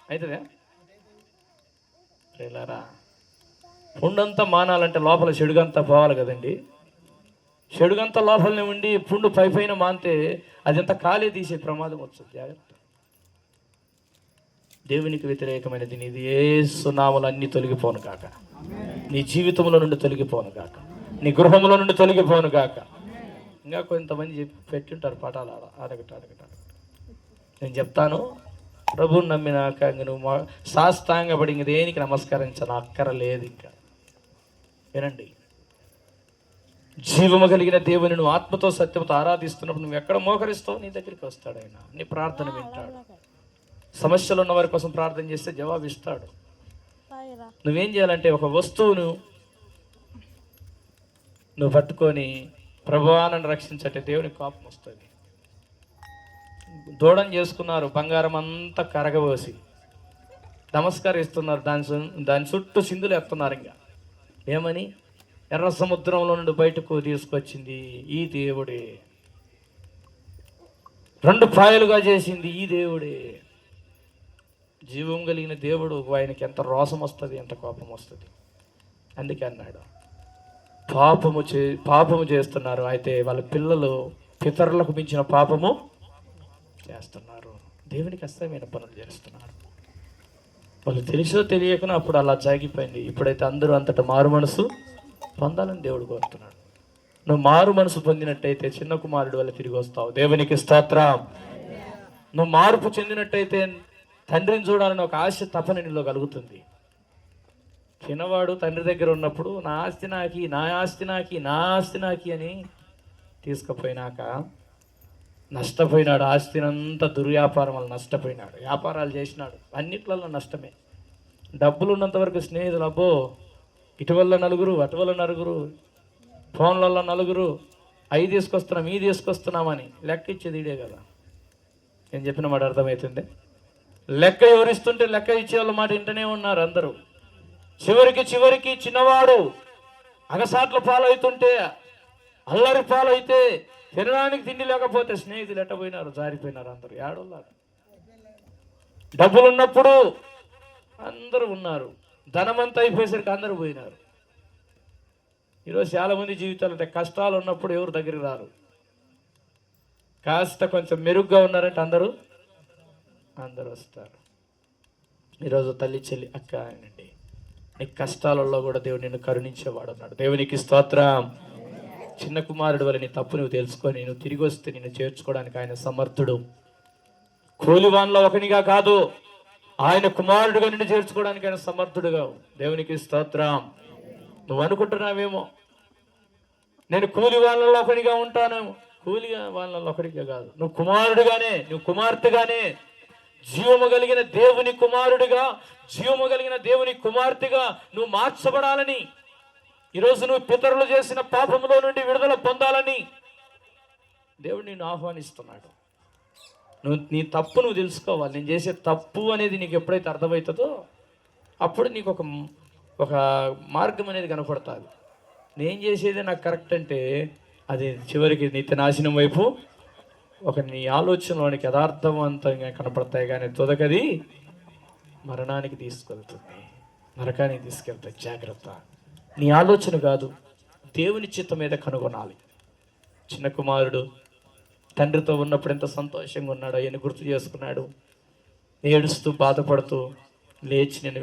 అవుతుందే? ప్రియులారా, పుండంతా మానాలంటే లోపల చెడుగంతా పోవాలి కదండి. చెడుగంతా లోపలనే ఉండి పుండు పైన మానితే అదంతా ఖాళీ తీసే ప్రమాదం వస్తుంది. జాగ్రత్త. దేవునికి వ్యతిరేకమైనది నీది యేసు నామములో అన్ని తొలగిపోను కాక, నీ జీవితంలో నుండి తొలగిపోను కాక, నీ గృహంలో నుండి తొలగిపోను కాక. ఇంకా కొంతమంది చెప్పి పెట్టుంటారు పటాలు అడగట. నేను చెప్తాను, ప్రభువుని నమ్మినాక ఇంక నువ్వు సాష్టాంగపడి ఇంక దేనికి నమస్కరించాలి అక్కరలేదు. ఇంకా వినండి, జీవము కలిగిన దేవుని నువ్వు ఆత్మతో సత్యంతో ఆరాధిస్తున్నప్పుడు నువ్వు ఎక్కడ మోకరిస్తావు, నీ దగ్గరికి వస్తాడు ఆయన, నీ ప్రార్థన వింటాడు. సమస్యలు ఉన్న వారి కోసం ప్రార్థన చేస్తే జవాబు ఇస్తాడు. నువ్వేం చేయాలంటే ఒక వస్తువును నువ్వు పట్టుకొని ప్రభువా నన్ను రక్షించటే దేవునికి కోపం వస్తుంది. దూడం చేసుకున్నారు, బంగారం అంతా కరగబోసి నమస్కరిస్తున్నారు, దాని చుట్టూ సింధులు ఎత్తున్నారు. ఇంకా ఏమని? ఎర్ర సముద్రంలో నుండి బయటకు తీసుకొచ్చింది ఈ దేవుడే, 2 పాయలుగా చేసింది ఈ దేవుడే. జీవం కలిగిన దేవుడు, ఆయనకి ఎంత రోషం వస్తుంది, ఎంత కోపం వస్తుంది. అందుకే అన్నాడు, పాపము చేస్తున్నారు, అయితే వాళ్ళ పిల్లలు పితరులకు మించిన పాపము చేస్తున్నారు, దేవునికి అస్తమైన పనులు చేస్తున్నారు. వాళ్ళు తెలిసో తెలియకనో అప్పుడు అలా జాగిపోయింది. ఇప్పుడైతే అందరూ అంతటా మారు మనసు పొందాలని దేవుడు కోరుతున్నాడు. నువ్వు మారు మనసు పొందినట్టయితే చిన్న కుమారుడు వల్ల తిరిగి వస్తావు. దేవునికి స్తోత్రం. నువ్వు మార్పు చెందినట్టయితే తండ్రిని చూడాలని ఒక ఆశ తపన నీలో కలుగుతుంది. చిన్నవాడు తండ్రి దగ్గర ఉన్నప్పుడు నా ఆస్తి నాకి, నా ఆస్తి నాకి, నా ఆస్తి నాకి అని తీసుకుపోయినాక నష్టపోయినాడు. ఆస్తినంతా దుర్వ్యాపారం వల్ల నష్టపోయినాడు. వ్యాపారాలు చేసినాడు, అన్నిట్లలో నష్టమే. డబ్బులు ఉన్నంత వరకు స్నేహితులు, అబ్బో ఇటువల్ల నలుగురు, అటువల్ల నలుగురు, ఫోన్లలో నలుగురు, అవి తీసుకొస్తున్నాం, ఈ తీసుకొస్తున్నామని లెక్క ఇచ్చేది ఇడే కదా. నేను చెప్పిన మాట అర్థమవుతుంది. లెక్క ఎవరిస్తుంటే లెక్క ఇచ్చే వాళ్ళ మాట వింటూనే ఉన్నారు అందరూ. చివరికి చిన్నవాడు అగసాట్ల పాలవుతుంటే, అల్లరి పాలైతే, తినడానికి తిండి లేకపోతే స్నేహితులు ఎట్టపోయినారు, జారిపోయినారు అందరూ. ఏడోళ్ళారు. డబ్బులు ఉన్నప్పుడు అందరూ ఉన్నారు, ధనమంతా అయిపోయేసరికి అందరూ పోయినారు. ఈరోజు చాలామంది జీవితాలు అంటే కష్టాలు ఉన్నప్పుడు ఎవరు దగ్గరికి రారు. కాస్త కొంచెం మెరుగ్గా ఉన్నారంటే అందరూ వస్తారు. ఈరోజు తల్లి చెల్లి అక్క అనండి, నీ కష్టాలలో కూడా దేవుడు నిన్ను కరుణించేవాడు అన్నాడు. దేవునికి స్తోత్రం. చిన్న కుమారుడు వల్ల నీ తప్పు నువ్వు తెలుసుకొని నువ్వు తిరిగి వస్తే నిన్ను చేర్చుకోవడానికి ఆయన సమర్థుడు. కూలివాన్లో ఒకనిగా కాదు, ఆయన కుమారుడుగా నిన్ను చేర్చుకోవడానికి ఆయన సమర్థుడుగా. దేవునికి స్తోత్రం. నువ్వు అనుకుంటున్నావేమో నేను కూలి వాళ్ళలో ఒకడిగా ఉంటానేమో. కూలిగా వాళ్ళలో ఒకడిగా కాదు, నువ్వు కుమారుడుగానే, నువ్వు కుమార్తెగానే, జీవము కలిగిన దేవుని కుమారుడిగా, జీవము కలిగిన దేవుని కుమార్తెగా నువ్వు మార్చబడాలని, ఈరోజు నువ్వు పితరులు చేసిన పాపములో నుండి విడుదల పొందాలని దేవుడు నిన్ను ఆహ్వానిస్తున్నాడు. నీ తప్పు నువ్వు తెలుసుకోవాలి. నేను చేసే తప్పు అనేది నీకు ఎప్పుడైతే అర్థమవుతుందో అప్పుడు నీకు ఒక మార్గం అనేది కనపడుతుంది. నేను చేసేది నాకు కరెక్ట్ అంటే అది చివరికి నిత్య నాశనం వైపు నీ ఆలోచనలోనికి యథార్థవంతంగా కనపడతాయి, కానీ తొదకది మరణానికి తీసుకెళ్తుంది, నరకానికి తీసుకెళ్తాయి. జాగ్రత్త. నీ ఆలోచన కాదు, దేవుని చిత్తం మీద కనుగొనాలి. చిన్న కుమారుడు తండ్రితో ఉన్నప్పుడు ఎంత సంతోషంగా ఉన్నాడో ఆయన గుర్తు చేసుకున్నాడు. ఏడుస్తూ బాధపడుతూ లేచి నేను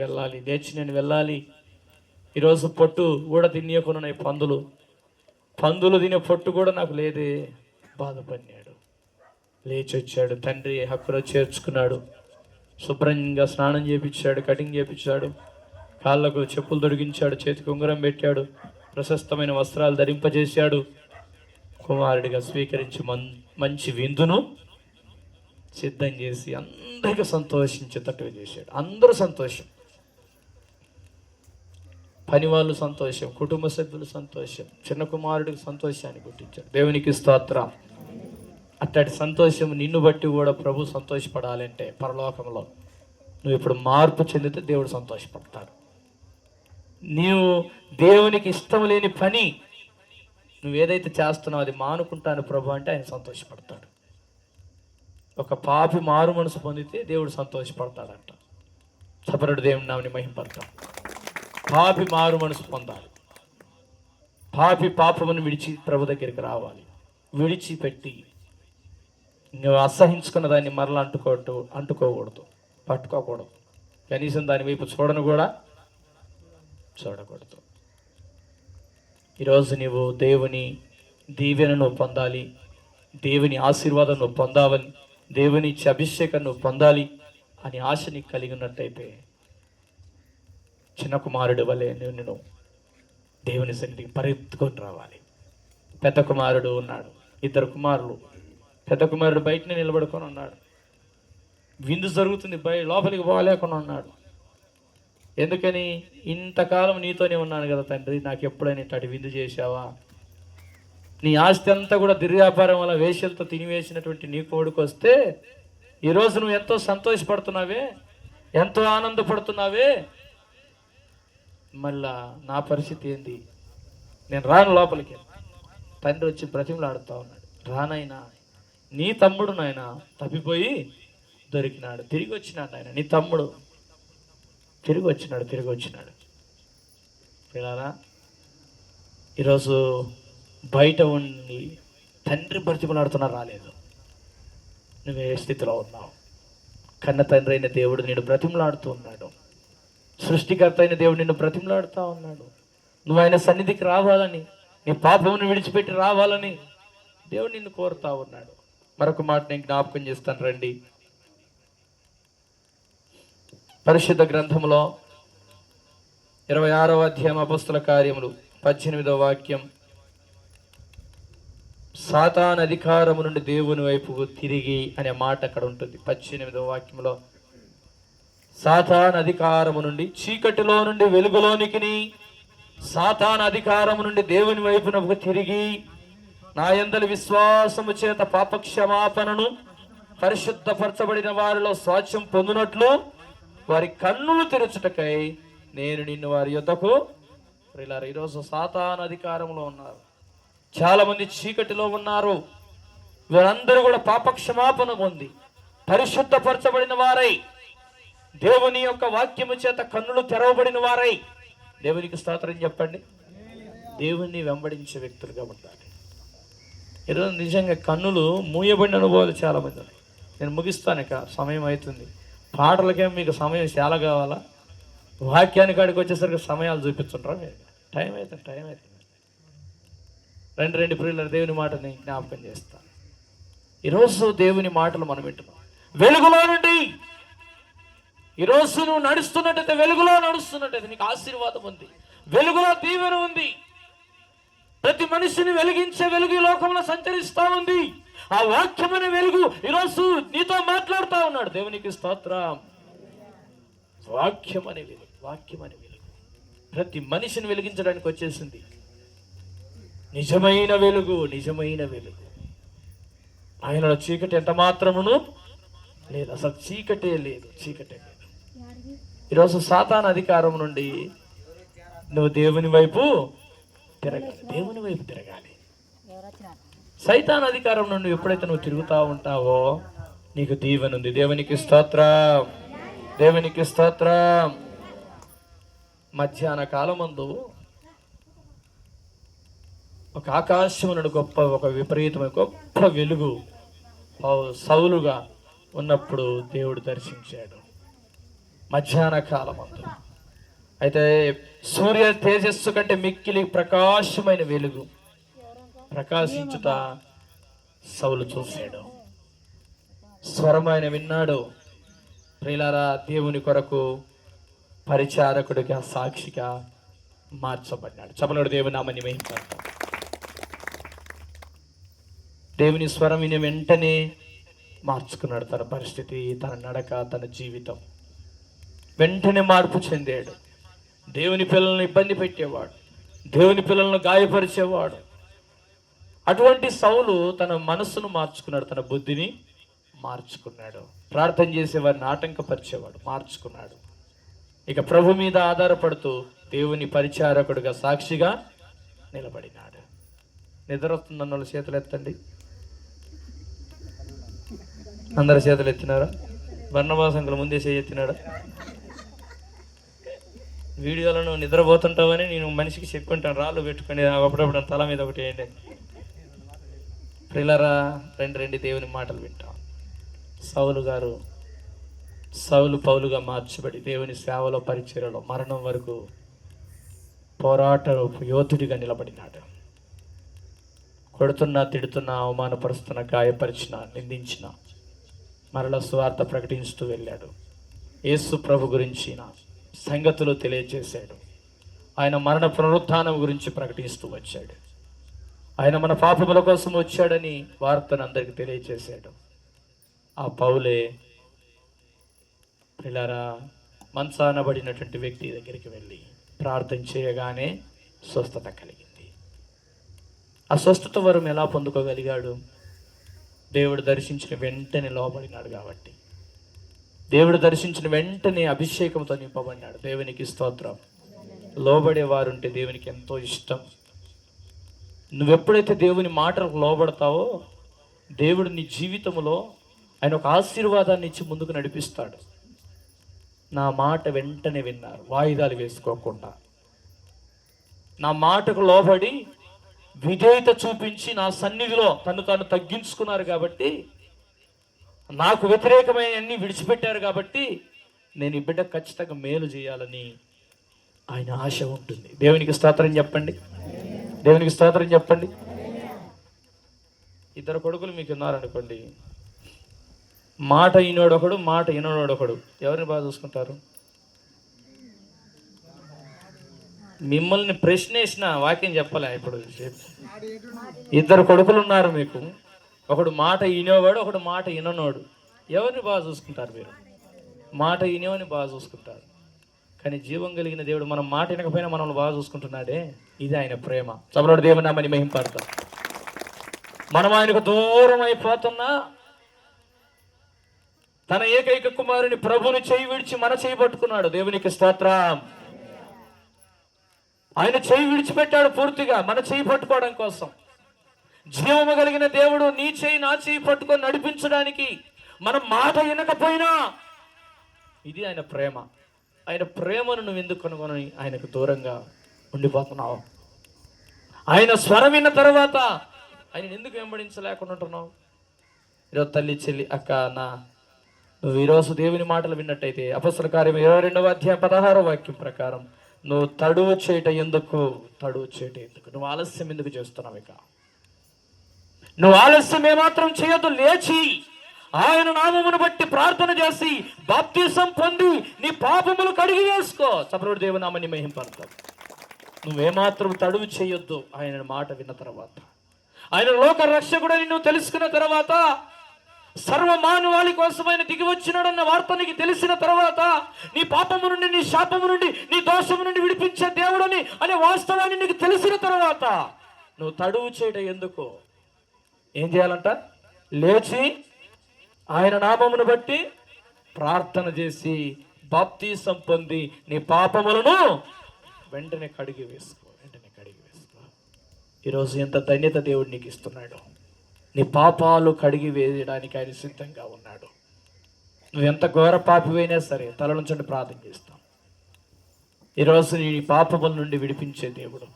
వెళ్ళాలి. ఈరోజు పొట్టు కూడా తినేయకున్నాయి పందులు తినే పొట్టు కూడా నాకు లేదే, బాధపడినాడు. లేచి వచ్చాడు, తండ్రి హక్కులో చేర్చుకున్నాడు, శుభ్రంగా స్నానం చేయించాడు, కటింగ్ చేయించాడు, కాళ్ళకు చెప్పులు తొడిగించాడు, చేతికి ఉంగరం పెట్టాడు, ప్రశస్తమైన వస్త్రాలు ధరింపజేశాడు, కుమారుడిగా స్వీకరించి మంచి విందును సిద్ధం చేసి అందరికీ సంతోషించేటట్టుగా చేశాడు. అందరూ సంతోషం, పని వాళ్ళు సంతోషం, కుటుంబ సభ్యులు సంతోషం, చిన్న కుమారుడికి సంతోషాన్ని పుట్టించాడు. దేవునికి స్తోత్రం. అట్టటి సంతోషం నిన్ను బట్టి కూడా ప్రభు సంతోషపడాలంటే పరలోకంలో నువ్వు ఇప్పుడు మార్పు చెందితే దేవుడు సంతోషపడతాడు. నీవు దేవునికి ఇష్టం లేని పని నువ్వేదైతే చేస్తున్నావు అది మానుకుంటాను ప్రభు అంటే ఆయన సంతోషపడతాడు. ఒక పాపి మారు మనసు పొందితే దేవుడు సంతోషపడతాడంట. సపరుడు దేవుని నామని మహింపడతాడు. పాపి మారు మనసు పొందాలి. పాపి పాపమును విడిచి ప్రభు దగ్గరికి రావాలి. విడిచిపెట్టి నువ్వు అసహించుకున్న దాన్ని మరలా అంటుకోకూడదు, పట్టుకోకూడదు. కనీసం దాని వైపు చూడకూడదు. ఈరోజు నీవు దేవుని దీవెనను పొందాలి, దేవుని ఆశీర్వాదం నువ్వు పొందాలని, దేవుని ఇచ్చే అభిషేకం నువ్వు పొందాలి అని ఆశ నీకు కలిగి ఉన్నట్టయితే చిన్న కుమారుడు వలె నేను దేవుని సన్నిధికి పరిగెత్తుకొని రావాలి. పెద్ద కుమారుడు ఉన్నాడు, 2 కుమారులు. పెద్ద కుమారుడు బయటనే నిలబడుకొని ఉన్నాడు. విందు జరుగుతుంది, లోపలికి పోలేకుండా ఉన్నాడు. ఎందుకని? ఇంతకాలం నీతోనే ఉన్నాను కదా తండ్రి, నాకు ఎప్పుడైనా ఇట్లాంటి విందు చేశావా? నీ ఆస్తి అంతా కూడా దుర్వ్యాపారం వల్ల వేషలతో తినివేసినటువంటి నీ కొడుకు వస్తే ఈరోజు నువ్వు ఎంతో సంతోషపడుతున్నావే, ఎంతో ఆనందపడుతున్నావే. మళ్ళా నా పరిస్థితి ఏంది? నేను రాను లోపలికి. తండ్రి వచ్చి బ్రతిమలాడుతూ ఉన్నాడు, రానైనా నీ తమ్ముడు నాయన తప్పిపోయి దొరికినాడు, తిరిగి వచ్చినాడు నాయన, నీ తమ్ముడు తిరిగి వచ్చినాడు. పిల్లరా, ఈరోజు బయట ఉండి తండ్రి బ్రతిమలాడుతున్నా రాలేదు. నువ్వు ఏ స్థితిలో ఉన్నావు? కన్న తండ్రి అయిన దేవుడు నిన్ను బ్రతిమలాడుతూ ఉన్నాడు. సృష్టికర్త అయిన దేవుడు నిన్ను బ్రతిమలాడుతూ ఉన్నాడు. నువ్వు ఆయన సన్నిధికి రావాలని, నీ పాపమును విడిచిపెట్టి రావాలని దేవుడు నిన్ను కోరుతా ఉన్నాడు. మరొక మాట నేను జ్ఞాపకం చేస్తాను, రండి. పరిశుద్ధ గ్రంథంలో 26వ అధ్యాయం అపొస్తలుల కార్యములు 18వ వాక్యం, సాతాను అధికారము నుండి దేవుని వైపుకు తిరిగి అనే మాట అక్కడ ఉంటుంది. 18వ వాక్యంలో సాతాను అధికారము నుండి, చీకటిలో నుండి వెలుగులోనికి, సాతాను అధికారము నుండి దేవుని వైపునకు తిరిగి నా యందలి విశ్వాసము చేత పాపక్షమాపణను పరిశుద్ధపరచబడిన వారిలో స్వాస్థ్యం పొందినట్లు వారి కన్నులు తెరచుటకై నేను నిన్ను వారి యొద్దకు. ఈరోజు సాతాను అధికారంలో ఉన్నారు, చాలా మంది చీకటిలో ఉన్నారు. వీరందరూ కూడా పాపక్షమాపణ పొంది పరిశుద్ధపరచబడిన వారై, దేవుని యొక్క వాక్యము చేత కన్నులు తెరవబడిన వారై, దేవునికి స్తోత్రం చెప్పండి, దేవుణ్ణి వెంబడించే వ్యక్తులుగా ఉండాలి. ఈరోజు నిజంగా కన్నులు మూయబడిన అనుభవాలు చాలా మంది ఉన్నాయి. నేను ముగిస్తాను, ఇక సమయం అవుతుంది. పాటలకేమో మీకు సమయం చాలా కావాలా? వాక్యానికి కాడికి వచ్చేసరికి సమయాలు చూపించుంటారా మీరు? టైం అవుతుంది. రెండు ప్రియుల దేవుని మాటని జ్ఞాపకం చేస్తాను. ఈరోజు దేవుని మాటలు మనం వింటున్నాం. వెలుగులో నుండి ఈరోజు నువ్వు నడుస్తున్నట్టయితే, వెలుగులో నడుస్తున్నట్టయితే నీకు ఆశీర్వాదం ఉంది, వెలుగులో దీవెన ఉంది. ప్రతి మనిషిని వెలిగించే వెలుగు ఈ లోకంలో సంచరిస్తూ ఉంది. ఆ వాక్యం అనే వెలుగు ఈరోజు నీతో మాట్లాడుతూ ఉన్నాడు. దేవునికి స్తోత్రం. వాక్యం అనే వెలుగు ప్రతి మనిషిని వెలిగించడానికి వచ్చేసింది. నిజమైన వెలుగు ఆయనలో చీకటి ఎంత మాత్రమును లేదు, అసలు చీకటే లేదు. ఈరోజు సాతాను అధికారం నుండి నువ్వు దేవుని వైపు తిరగాలి. సైతాన్ అధికారం నుండి ఎప్పుడైతే నువ్వు తిరుగుతూ ఉంటావో నీకు దీవెన ఉంది. దేవునికి స్తోత్రం. మధ్యాహ్న కాలమందు ఒక ఆకాశం నుండి ఒక విపరీతమైన గొప్ప వెలుగు సౌలుగా ఉన్నప్పుడు దేవుడు దర్శించాడు మధ్యాహ్న కాలమందు. అయితే సూర్య తేజస్సు కంటే మిక్కిలి ప్రకాశమైన వెలుగు ప్రకాశించుట సౌలు చూశాడు. స్వరం ఆయన విన్నాడు. ప్రియులారా, దేవుని కొరకు పరిచారకుడిగా, సాక్షిగా మార్చబడ్డాడు. చపలుడు దేవుని నామని మహించాడు. దేవుని స్వరం విని వెంటనే మార్చుకున్నాడు తన పరిస్థితి, తన నడక, తన జీవితం. వెంటనే మార్పు చెందాడు. దేవుని పిల్లలను ఇబ్బంది పెట్టేవాడు, దేవుని పిల్లలను గాయపరిచేవాడు. అటువంటి సౌలు తన మనస్సును మార్చుకున్నాడు, తన బుద్ధిని మార్చుకున్నాడు. ప్రార్థన చేసేవారిని ఆటంకపరిచేవాడు, మార్చుకున్నాడు. ఇక ప్రభు మీద ఆధారపడుతూ దేవుని పరిచారకుడుగా, సాక్షిగా నిలబడినాడు. నిద్ర వస్తుందన్న వాళ్ళు చేతులు ఎత్తండి. అందరు చేతులు ఎత్తినారా? బర్ణబాసంకుల ముందే చేయెత్తినాడా? వీడియోలో నువ్వు నిద్రపోతుంటావని నేను మనిషికి చెప్పుకుంటాను, రాళ్ళు పెట్టుకుని అప్పుడప్పుడు తల మీద ఒకటి వేయండి. ప్రిలరా, రెండు దేవుని మాటలు వింటాం. సౌలు పౌలుగా మార్చబడి దేవుని సేవలో, పరిచర్యలో మరణం వరకు పోరాట యోధుడిగా నిలబడినాడు. కొడుతున్నా, తిడుతున్నా, అవమానపరుస్తున్నా, గాయపరిచిన, నిందించిన మరలా సువార్త ప్రకటిస్తూ వెళ్ళాడు. యేసు ప్రభు గురించి సంగతులు తెలియజేశాడు. ఆయన మరణ పునరుత్థానం గురించి ప్రకటిస్తూ వచ్చాడు. ఆయన మన పాపముల కోసం వచ్చాడని వార్తను అందరికి తెలియజేశాడు. ఆ పౌలే పిల్లరా మంచానబడినటువంటి వ్యక్తి దగ్గరికి వెళ్ళి ప్రార్థన చేయగానే స్వస్థత కలిగింది. ఆ స్వస్థత వరం ఎలా పొందుకోగలిగాడు? దేవుడు దర్శించిన వెంటనే లోబడినాడు కాబట్టి. దేవుడు దర్శించిన వెంటనే అభిషేకంతో నింపబడినాడు. దేవునికి స్తోత్రం. లోబడేవారుంటే దేవునికి ఎంతో ఇష్టం. నువ్వెప్పుడైతే దేవుని మాటలకు లోబడతావో దేవుడు నీ జీవితంలో ఆయన ఒక ఆశీర్వాదాన్ని ఇచ్చి ముందుకు నడిపిస్తాడు. నా మాట వెంటనే విన్నారు, వాయిదాలు వేసుకోకుండా. నా మాటకు లోబడి విధేయత చూపించి నా సన్నిధిలో తను తాను తగ్గించుకున్నారు కాబట్టి, నాకు వ్యతిరేకమైన అన్ని విడిచిపెట్టారు కాబట్టి నేను ఈ బిడ్డ ఖచ్చితంగా మేలు చేయాలని ఆయన ఆశ ఉంటుంది. దేవునికి స్తోత్రం చెప్పండి. దేవునికి స్తోత్రం చెప్పండి. ఇద్దరు కొడుకులు మీకు ఉన్నారనుకోండి, మాట ఈనోడొకడు, మాట ఈనోడొకడు, ఎవరిని బాగా చూసుకుంటారు? మిమ్మల్ని ప్రశ్న వేసిన వాక్యం చెప్పలే. ఇప్పుడు ఇద్దరు కొడుకులు ఉన్నారు మీకు, ఒకడు మాట ఈనేవాడు, ఒకడు మాట ఈననోడు. ఎవరిని బాగా చూసుకుంటారు మీరు? మాట ఈనేవని బాగా చూసుకుంటారు. కానీ జీవం కలిగిన దేవుడు మనం మాట వినకపోయినా మనల్ని బాగా చూసుకుంటున్నాడే, ఇది ఆయన ప్రేమ. సభలోడు దేవుని నామని మహింపడతాం. మనం ఆయనకు దూరం అయిపోతున్నా తన ఏకైక కుమారుని ప్రభుని చేయి విడిచి మన చేయి పట్టుకున్నాడు. దేవునికి స్తోత్రం. ఆయన చేయి విడిచిపెట్టాడు పూర్తిగా మన చేయి పట్టుకోవడం కోసం. జీవము కలిగిన దేవుడు నీ చేయి నా చేయి పట్టుకొని నడిపించడానికి మనం మాట వినకపోయినా, ఇది ఆయన ప్రేమ. ఆయన ప్రేమను నువ్వు ఎందుకు కనుగొని ఆయనకు దూరంగా ఉండిపోతున్నావు? ఆయన స్వరం విన్న తర్వాత ఆయన ఎందుకు వెంబడించలేకుండా ఉంటున్నావు? ఈరోజు తల్లి, చెల్లి, అక్క, అన్న, నువ్వు ఈరోజు దేవుని మాటలు విన్నట్టయితే అపొస్తలుల కార్యం 22వ అధ్యాయం 16వ వాక్యం ప్రకారం నువ్వు తడువు చేయట ఎందుకు? నువ్వు ఆలస్యం ఎందుకు చేస్తున్నావు? ఇక నువ్వు ఆలస్యం ఏమాత్రం చేయొద్దు. లేచి ఆయన నామమును బట్టి ప్రార్థన చేసి బాప్తిసం పొంది నీ పాపములు కడిగి వేసుకో. సపరుడు దేవునామని మహింపడతావు. నువ్వేమాత్రం తడువు చేయొద్దు. ఆయన మాట విన్న తర్వాత, ఆయన లోక రక్షకుడని నువ్వు తెలుసుకున్న తర్వాత, సర్వ మానవాళి కోసం ఆయన దిగి వచ్చినాడన్న వార్త నీకు తెలిసిన తర్వాత, నీ పాపము నుండి, నీ శాపము నుండి, నీ దోషము నుండి విడిపించే దేవుడని అనే వాస్తవాన్ని నీకు తెలిసిన తర్వాత నువ్వు తడువు చేయడం ఎందుకు? ఏం చేయాలంట? లేచి ఆయన నామమును బట్టి ప్రార్థన చేసి బాప్తిసం పొంది నీ పాపములను వెంటనే కడిగి వేసుకో. ఈరోజు ఎంత ధన్యత దేవుడు నీకు ఇస్తున్నాడు. నీ పాపాలు కడిగి వేయడానికి ఆయన సిద్ధంగా ఉన్నాడు. నువ్వు ఎంత ఘోర పాపివైనా సరే తల నుంచండి ప్రార్థన చేస్తాం. ఈరోజు నీ పాపముల నుండి విడిపించే దేవుడు,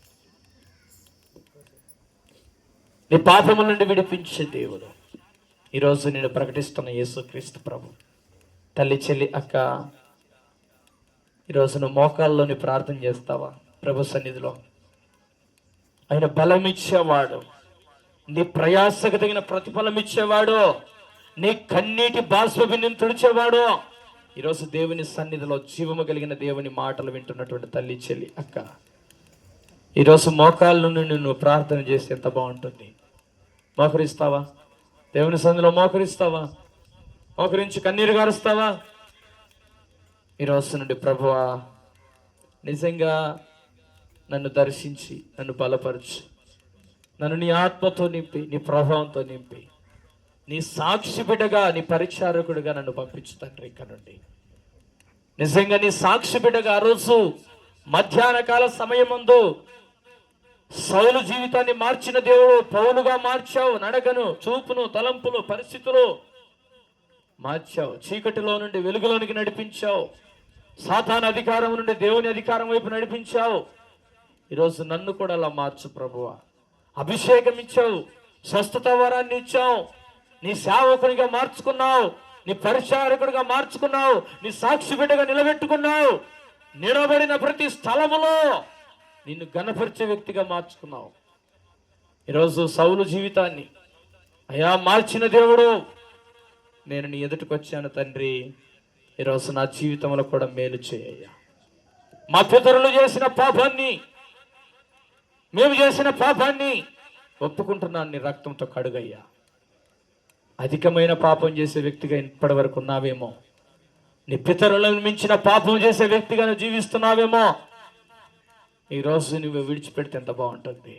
నీ పాపముల నుండి విడిపించే దేవుడు ఈరోజు నేను ప్రకటిస్తున్న యేసుక్రీస్తు ప్రభు. తల్లి, చెల్లి, అక్క, ఈరోజు నువ్వు మోకాల్లోని ప్రార్థన చేస్తావా? ప్రభు సన్నిధిలో ఆయన బలం ఇచ్చేవాడు, నీ ప్రయాసకు తగిన ప్రతిఫలం ఇచ్చేవాడు, నీ కన్నీటి బాష్పబిందుని తుడిచేవాడు. ఈరోజు దేవుని సన్నిధిలో జీవము కలిగిన దేవుని మాటలు వింటున్నటువంటి తల్లి, చెల్లి, అక్క, ఈరోజు మోకాళ్ళ నుండి నువ్వు ప్రార్థన చేస్తే ఎంత బాగుంటుంది. మోకరిస్తావా? దేవుని సన్నిధిలో మోకరిస్తావా? మోకరించి కన్నీరు గారుస్తావా? ఈరోజు నుండి ప్రభువా, నిజంగా నన్ను దర్శించి నన్ను బలపరచు, నన్ను నీ ఆత్మతో నింపి, నీ ప్రభావంతో నింపి, నీ సాక్షి బిడ్డగా, నీ పరిచారకుడిగా నన్ను పంపించు తండ్రి. ఇక్కడ నుండి నిజంగా నీ సాక్షి బిడ్డగా ఆ రోజు మధ్యాహ్న కాల సమయమందు సౌలు జీవితాన్ని మార్చిన దేవుడు పౌలుగా మార్చావు. నడకను, చూపును, తలంపులు, పరిస్థితులు మార్చావు. చీకటిలో నుండి వెలుగులోనికి నడిపించావు. సాతాను అధికారం నుండి దేవుని అధికారం వైపు నడిపించావు. ఈరోజు నన్ను కూడా అలా మార్చు ప్రభువా. అభిషేకం ఇచ్చావు, స్వస్థత వరాన్ని ఇచ్చావు, నీ సేవకునిగా మార్చుకున్నావు, నీ పరిచారకుడిగా మార్చుకున్నావు, నీ సాక్షి బిడ్డగా నిలబెట్టుకున్నావు. నిలబడిన ప్రతి స్థలములో నిన్ను ఘనపరిచే వ్యక్తిగా మార్చుకున్నావు. ఈరోజు సౌలు జీవితాన్ని అయా మార్చిన దేవుడు, నేను నీ ఎదుటికి వచ్చాను తండ్రి. ఈరోజు నా జీవితంలో కూడా మేలు చేయ్యా. మా పితరులు చేసిన పాపాన్ని, మేము చేసిన పాపాన్ని ఒప్పుకుంటున్నాను, నీ రక్తంతో కడుగయ్యా. అధికమైన పాపం చేసే వ్యక్తిగా ఇప్పటి వరకు ఉన్నావేమో, నీ పితరులను మించిన పాపం చేసే వ్యక్తిగా నువ్వు జీవిస్తున్నావేమో. ఈరోజు నువ్వు విడిచిపెడితే ఎంత బాగుంటుంది.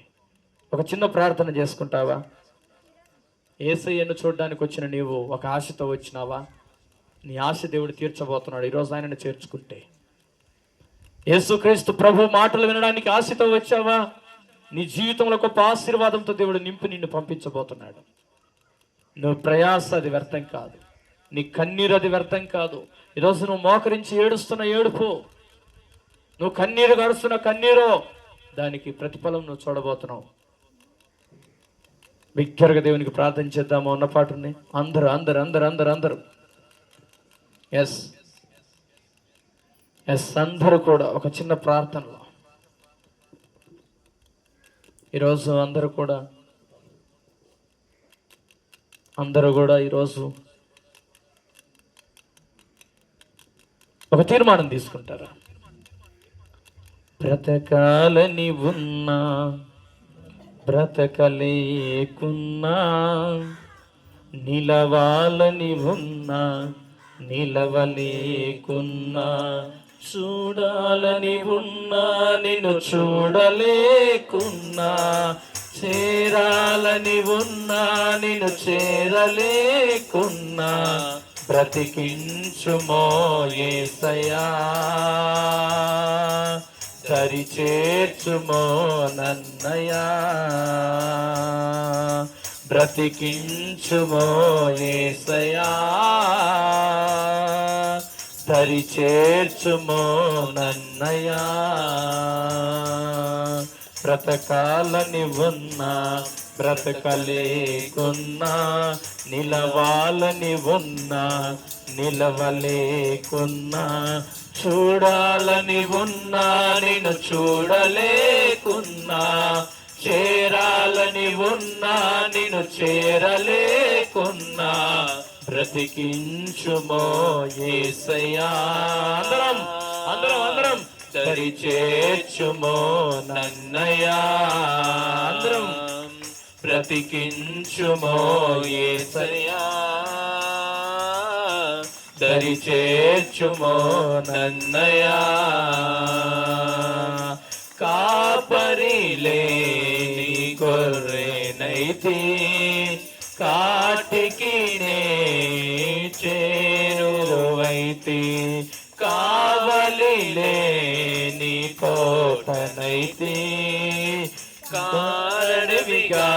ఒక చిన్న ప్రార్థన చేసుకుంటావా? యేసయ్యను చూడడానికి వచ్చిన నీవు ఒక ఆశతో వచ్చినావా? నీ ఆశ దేవుడు తీర్చబోతున్నాడు. ఈరోజు ఆయనను చేర్చుకుంటే, యేసుక్రీస్తు ప్రభు మాటలు వినడానికి ఆశతో వచ్చావా? నీ జీవితంలో గొప్ప ఆశీర్వాదంతో దేవుడు నింపి నిన్ను పంపించబోతున్నాడు. నువ్వు ప్రయాస అది వ్యర్థం కాదు, నీ కన్నీరు అది వ్యర్థం కాదు. ఈరోజు నువ్వు మోకరించి ఏడుస్తున్న ఏడుపు, నువ్వు కన్నీరు గడుస్తున్న కన్నీరు, దానికి ప్రతిఫలం నువ్వు చూడబోతున్నావు. బిగ్గరగా దేవునికి ప్రార్థన చేద్దాము. ఉన్న పాటని అందరూ అందరు అందరు అందరు అందరూ ఎస్ ఎస్ అందరూ కూడా ఒక చిన్న ప్రార్థనలో ఈరోజు అందరూ కూడా ఈరోజు ఒక తీర్మానం తీసుకుంటారా? బ్రతకాలని ఉన్నా బ్రతకలేకున్నా, నిలవాలని ఉన్నా నిలవలేకున్నా, చూడాలని ఉన్నా నిన్ను చూడలేకున్నా, చేరాలని ఉన్నా నిన్ను చేరలేకున్నా, బ్రతికించుమో యేసయ్యా, దరి చేర్చుమో నన్నయ్యా, బ్రతికించుమో యేసయ్యా, దరి చేర్చుమో నన్నయ్యా. బ్రతకాలని ఉన్నా బ్రతకలేకున్నా, నిలవాలని ఉన్నా నిలవలేకున్నా, చూడాలని ఉన్నా నిన్ను చూడలేకున్నా, చేరాలని ఉన్నా నిన్ను చేరలేకున్నా, బ్రతికించుమో యేసయ్యా. అందరం అందరం అందరం దరి చేర్చుమో నన్నయ్యా, అందరం బ్రతికించుమో యేసయ్యా, దరి చేర్చుమో నన్నయ్యా. కాపరి లేని గొర్రెనైతే కాటికి నే చేరువైతే, కావలి లేని కోటనైతే కారణవిగా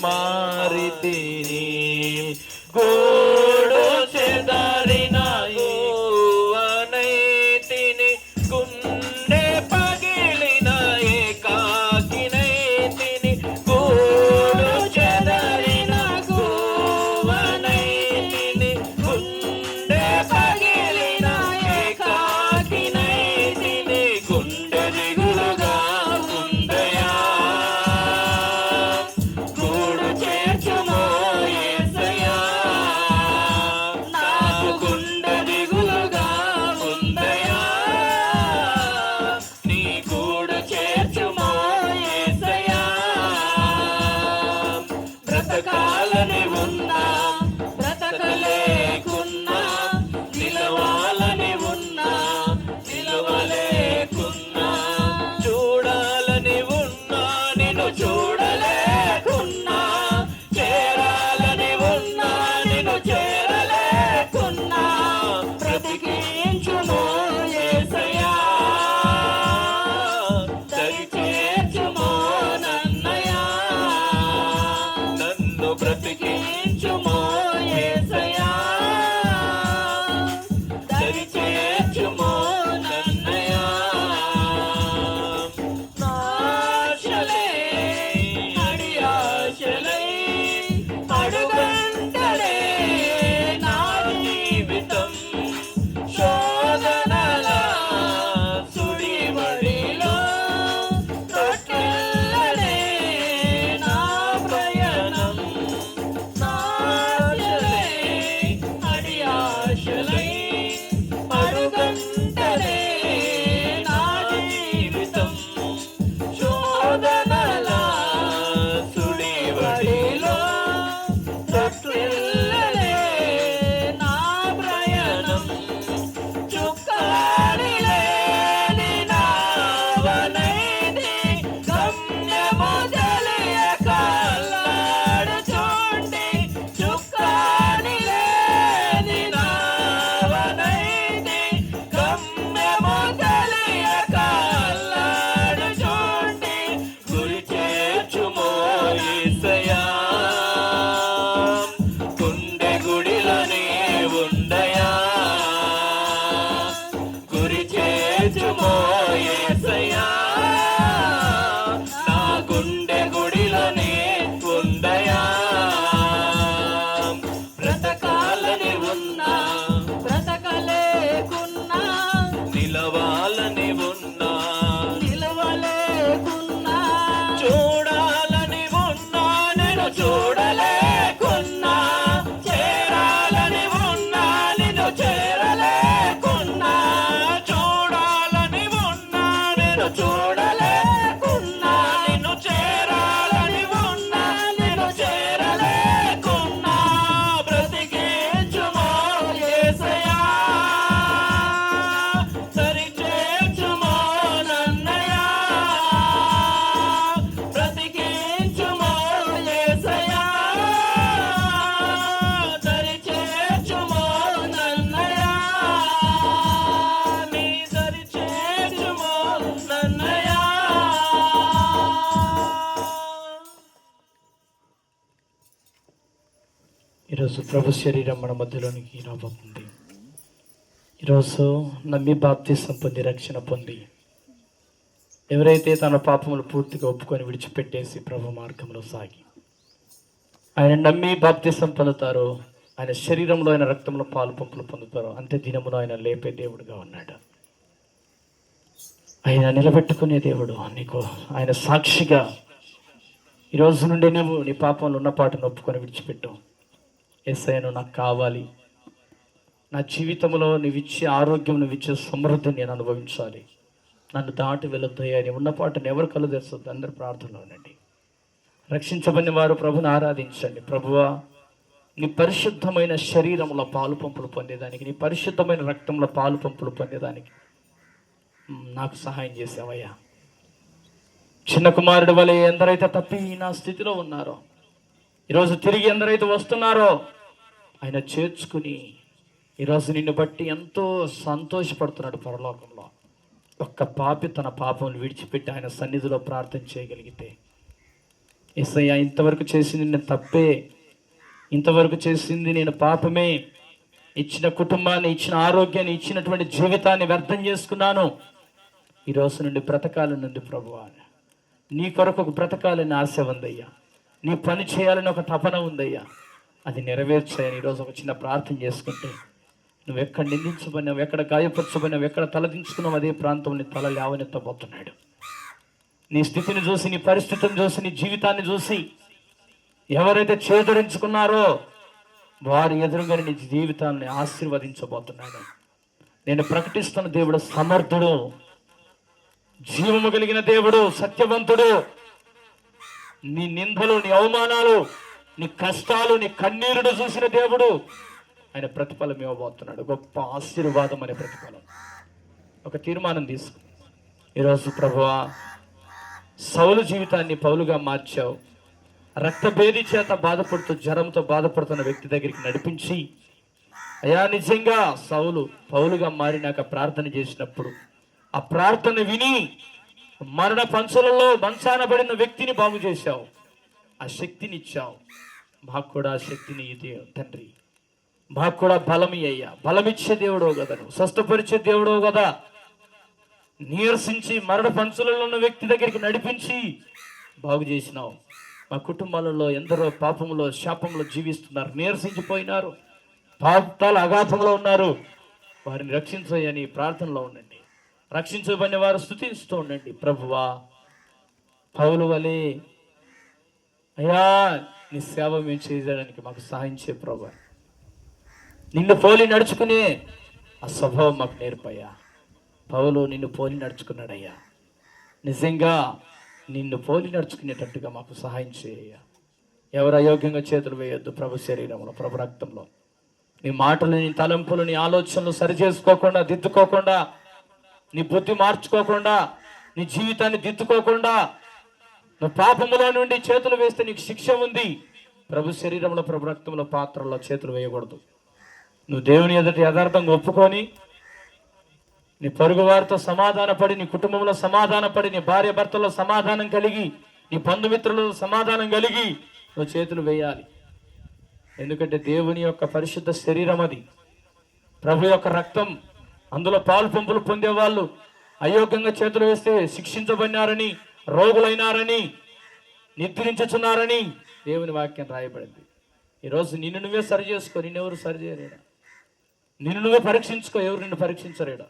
మారితిని, గూడు చెదరిన యువనైతిని, గుండె పగిలిన ఏకాకినైతిని, గూడు చెదరిన గువనైతిని, గుండె పగిలిన ఏకాకినైతిని, గుండె దిగులుగా ఉందయా, ఈరోజు ప్రభు శరీరం మన మధ్యలోనికి రాబోతుంది. ఈరోజు నమ్మి బాప్తిసం పొంది రక్షణ పొంది ఎవరైతే తన పాపములు పూర్తిగా ఒప్పుకొని విడిచిపెట్టేసి ప్రభు మార్గంలో సాగి ఆయన నమ్మి బాప్తిసం పొందుతారో, ఆయన శరీరంలో ఆయన రక్తంలో పాలు పంపులు పొందుతారో, అంతే దినములో ఆయన లేపే దేవుడుగా ఉన్నాడు. ఆయన నిలబెట్టుకునే దేవుడు. నీకు ఆయన సాక్షిగా ఈరోజు నుండి నువ్వు నీ పాపంలో ఉన్న పాటను ఒప్పుకొని విడిచిపెట్టు. యేసయ్యను నాకు కావాలి, నా జీవితంలో నువ్విచ్చే ఆరోగ్యం, నువ్విచ్చే సమృద్ధిని నేను అనుభవించాలి, నన్ను దాటి వెళ్ళొద్దయ్యా అని ఉన్న పాటను ఎవరు కళ్ళు తెస్తుంది. అందరూ ప్రార్థనలో ఉండండి. రక్షించబడిన వారు ప్రభుని ఆరాధించండి. ప్రభువా, నీ పరిశుద్ధమైన శరీరంలో పాలు పంపులు పొందేదానికి, నీ పరిశుద్ధమైన రక్తంలో పాలు పంపులు పొందేదానికి నాకు సహాయం చేసావయ్యా. చిన్న కుమారుడు వలె ఎందరైతే తప్పి నా స్థితిలో ఉన్నారో, ఈరోజు తిరిగి ఎందరైతే వస్తున్నారో ఆయన చేర్చుకుని ఈరోజు నిన్ను బట్టి ఎంతో సంతోషపడుతున్నాడు పరలోకంలో. ఒక్క పాపి తన పాపం విడిచిపెట్టి ఆయన సన్నిధిలో ప్రార్థన చేయగలిగితే, యేసయ్యా ఇంతవరకు చేసింది నేను తప్పే, ఇంతవరకు చేసింది నేను పాపమే, ఇచ్చిన కుటుంబాన్ని, ఇచ్చిన ఆరోగ్యాన్ని, ఇచ్చినటువంటి జీవితాన్ని వ్యర్థం చేసుకున్నాను, ఈరోజు నుండి బ్రతకాలనుంది ప్రభువా, నీ కొరకు ఒక బ్రతకాలని ఆశ ఉందయ్యా, నీ పని చేయాలని ఒక తపన ఉందయ్యా, అది నెరవేర్చాయని ఈరోజు ఒక చిన్న ప్రార్థన చేసుకుంటే, నువ్వు ఎక్కడ నిందించబడినావు, ఎక్కడ గాయపరచబడినావు, ఎక్కడ తలదించుకున్నావు, అదే ప్రాంతంలో తల లేవనెత్తబోతున్నాడు. నీ స్థితిని చూసి, నీ పరిస్థితిని చూసి, నీ జీవితాన్ని చూసి ఎవరైతే చేదరించుకున్నారో వారి ఎదురుగా నీ జీవితాన్ని ఆశీర్వదించబోతున్నాడు. నేను ప్రకటిస్తున్న దేవుడు సమర్థుడు, జీవము కలిగిన దేవుడు, సత్యవంతుడు. నీ నిందలు, నీ అవమానాలు, నీ కష్టాలు, నీ కన్నీరును చూసిన దేవుడు ఆయన ప్రతిఫలం ఇవ్వబోతున్నాడు. గొప్ప ఆశీర్వాదం అనే ప్రతిఫలం. ఒక తీర్మానం తీసుకు. ఈరోజు ప్రభువా, సౌలు జీవితాన్ని పౌలుగా మార్చావు. రక్తభేది చేత బాధపడుతూ, జ్వరంతో బాధపడుతున్న వ్యక్తి దగ్గరికి నడిపించి, అయ్యా నిజంగా సౌలు పౌలుగా మారినాక ప్రార్థన చేసినప్పుడు ఆ ప్రార్థన విని మరణ పంచులలో మంచాన పడిన వ్యక్తిని బాగు చేశావు, ఆ శక్తిని ఇచ్చావు. మాకు కూడా ఆ శక్తిని ఇదే తండ్రి, మాకు కూడా బలమి అయ్యా, బలమిచ్చే దేవుడో కదా, నువ్వు స్వస్థపరిచే దేవుడో కదా. నీరసించి మరణ పంచులలో ఉన్న వ్యక్తి దగ్గరికి నడిపించి బాగు చేసినావు. మా కుటుంబాలలో ఎందరో పాపంలో, శాపంలో జీవిస్తున్నారు, నీరసించిపోయినారు, పాపాల అగాధంలో ఉన్నారు. వారిని రక్షించని ప్రార్థనలో ఉండండి. రక్షించబడిన వారు స్తుతిస్తూ ఉండండి. ప్రభువా, పౌలు వలె అయ్యా నీ సేవ మేము చేయడానికి మాకు సహాయం చేయ ప్రభు. నిన్ను పోలి నడుచుకునే ఆ స్వభావం మాకు నేర్పయ్యా. పౌలు నిన్ను పోలి నడుచుకున్నాడయ్యా, నిజంగా నిన్ను పోలి నడుచుకునేటట్టుగా మాకు సహాయం చేయ. ఎవరు అయోగ్యంగా చేతులు వేయొద్దు ప్రభు శరీరంలో, ప్రభు రక్తంలో. నీ మాటలు, నీ తలంపులు, నీ ఆలోచనలు సరి చేసుకోకుండా, దిద్దుకోకుండా, నీ బుద్ధి మార్చుకోకుండా, నీ జీవితాన్ని దిద్దుకోకుండా నువ్వు పాపములో నుండి చేతులు వేస్తే నీకు శిక్ష ఉంది. ప్రభు శరీరంలో, ప్రభు రక్తంలో, పాత్రలో చేతులు వేయకూడదు. నువ్వు దేవుని ఎదుట యథార్థంగా ఒప్పుకొని, నీ పొరుగు వారితో సమాధానపడి, నీ కుటుంబంలో సమాధానపడి, నీ భార్య భర్తలో సమాధానం కలిగి, నీ బంధుమిత్రులతో సమాధానం కలిగి నువ్వు చేతులు వేయాలి. ఎందుకంటే దేవుని యొక్క పరిశుద్ధ శరీరం అది, ప్రభు యొక్క రక్తం. అందులో పాలు పంపులు పొందేవాళ్ళు అయోగ్యంగా చేతులు వేస్తే శిక్షించబడినారని, రోగులైనారని, నిద్రించుచున్నారని దేవుని వాక్యం రాయబడింది. ఈరోజు నిన్ను నువ్వే సరి చేసుకో, నిన్నెవరు సరి చేయలేడా? నిన్ను నువ్వే పరీక్షించుకో, ఎవరు నిన్ను పరీక్షించలేడా?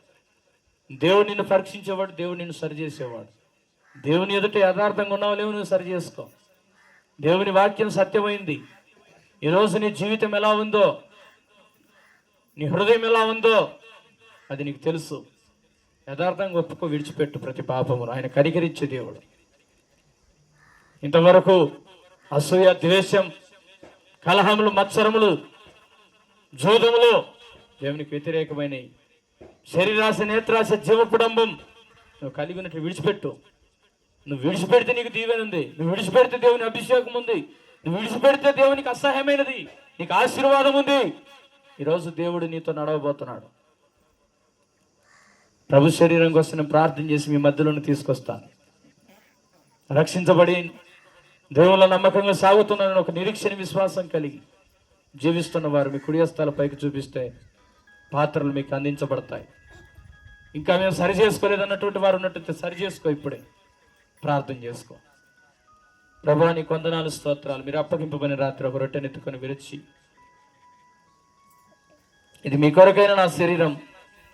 దేవుడు నిన్ను పరీక్షించేవాడు, దేవుడు నిన్ను సరి చేసేవాడు. దేవుని ఎదుట యథార్థంగా ఉన్నావు లేవు, నువ్వు సరి చేసుకో. దేవుని వాక్యం సత్యమైంది. ఈరోజు నీ జీవితం ఎలా ఉందో, నీ హృదయం ఎలా ఉందో అది నీకు తెలుసు. యథార్థంగా ఒప్పుకో, విడిచిపెట్టు ప్రతి పాపమును. ఆయన కనికరించే దేవుడు. ఇంతవరకు అసూయ, ద్వేషం, కలహములు, మత్సరములు, జూదములు దేవునికి వ్యతిరేకమైనవి. శరీరాశ, నేత్రాశ, జీవపుడంబం నువ్వు కలిగి ఉన్నట్టు విడిచిపెట్టు. నువ్వు విడిచిపెడితే నీకు దీవెన ఉంది, నువ్వు విడిచిపెడితే దేవుని అభిషేకం ఉంది, నువ్వు విడిచిపెడితే దేవునికి అసహ్యమైనది, నీకు ఆశీర్వాదం ఉంది. ఈరోజు దేవుడు నీతో నడవబోతున్నాడు. ప్రభు శరీరం కోసం నేను ప్రార్థన చేసి మీ మధ్యలోనే తీసుకొస్తాను. రక్షించబడి దేవుళ్ళ నమ్మకంగా సాగుతున్నానని ఒక నిరీక్షణ, విశ్వాసం కలిగి జీవిస్తున్న వారు మీ కుడి హస్తాల పైకి చూపిస్తే పాత్రలు మీకు అందించబడతాయి. ఇంకా మేము సరి చేసుకోలేదు అన్నటువంటి వారు ఉన్నట్టు సరి చేసుకో, ఇప్పుడే ప్రార్థన చేసుకో. ప్రభువా నీ కొందనాలు, స్తోత్రాలు. మీరు అప్పగింపబడిన రాత్రి ఒక రొట్టెనెత్తుకొని విరిచి, ఇది మీ కొరకైన నా శరీరం,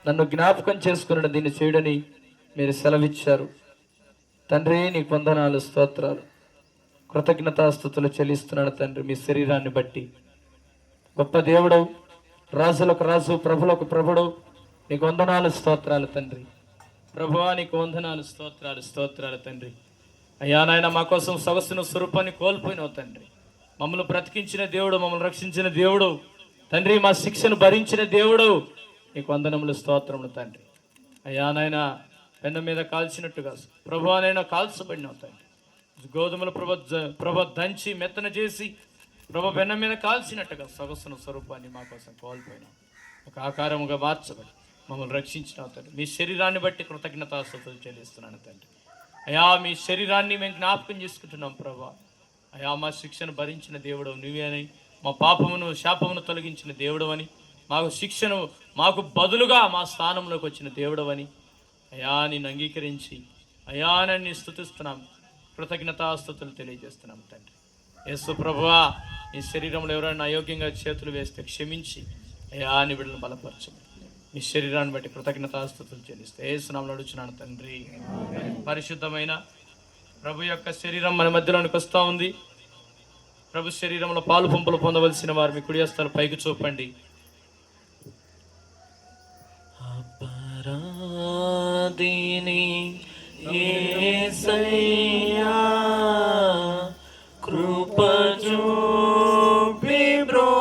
నన్ను జ్ఞాపకం చేసుకుని దీన్ని చేయడని మీరు సెలవిచ్చారు. తండ్రి నీ కొందనాలు, స్తోత్రాలు, కృతజ్ఞతాస్తుతులు చెల్లిస్తున్నాను తండ్రి. మీ శరీరాన్ని బట్టి గొప్ప దేవుడు, రాజులకు రాజు, ప్రభులకు ప్రభుడు, నీకు వందనాలు, స్తోత్రాలు తండ్రి. ప్రభువా నీకు వందనాలు, స్తోత్రాలు, స్తోత్రాలు తండ్రి. అయ్యా నాయన మా కోసం సొగసును స్వరూపాన్ని కోల్పోయినావు తండ్రి. మమ్మల్ని బ్రతికించిన దేవుడు, మమ్మల్ని రక్షించిన దేవుడు తండ్రి, మా శిక్షను భరించిన దేవుడు, నీకు వందనములు, స్తోత్రములు తండ్రి. అయ్యా నాయన పెన్న మీద కాల్చినట్టుగా ప్రభువా నైనా కాల్చబడినావు తండ్రి. గోధుమలు ప్రభ దంచి మెత్తన చేసి పెన్న మీద కాల్చినట్టుగా సొగసును స్వరూపాన్ని మా కోసం కోల్పోయినావు. ఒక ఆకారముగా మార్చబడి మమ్మల్ని రక్షించినావు తండ్రి. మీ శరీరాన్ని బట్టి కృతజ్ఞతాస్తుతులు చెల్లిస్తున్నాను తండ్రి. అయా మీ శరీరాన్ని మేము జ్ఞాపకం చేసుకుంటున్నాం ప్రభా. అయా మా శిక్షను భరించిన దేవుడు నువ్వే అని, మా పాపమును శాపమును తొలగించిన దేవుడు అని, మాకు శిక్షను మాకు బదులుగా మా స్థానంలోకి వచ్చిన దేవుడు అని అయా నిన్ను అంగీకరించి అయా నన్ను స్తుతిస్తున్నాం, కృతజ్ఞతాస్తుతులు తెలియజేస్తున్నాం తండ్రి. యేసు ప్రభువా నీ శరీరంలో ఎవరైనా అయోగ్యంగా చేతులు వేస్తే క్షమించి అయా నీ బిడ్డలను బలపరచండి. నీ శరీరాన్ని బట్టి కృతజ్ఞతాస్తుతులు చెల్లిస్తే యేసు నామములో అడుగుచున్నాను తండ్రి. పరిశుద్ధమైన ప్రభు యొక్క శరీరం మన మధ్యలోనికి వస్తూ ఉంది. ప్రభు శరీరంలో పాలు పంపులు పొందవలసిన వారు మీ కుడి హస్తాలు పైకి చూపండి. అపరాధిని యేసయ్యా కృప చూపి బ్రోమయ్యా.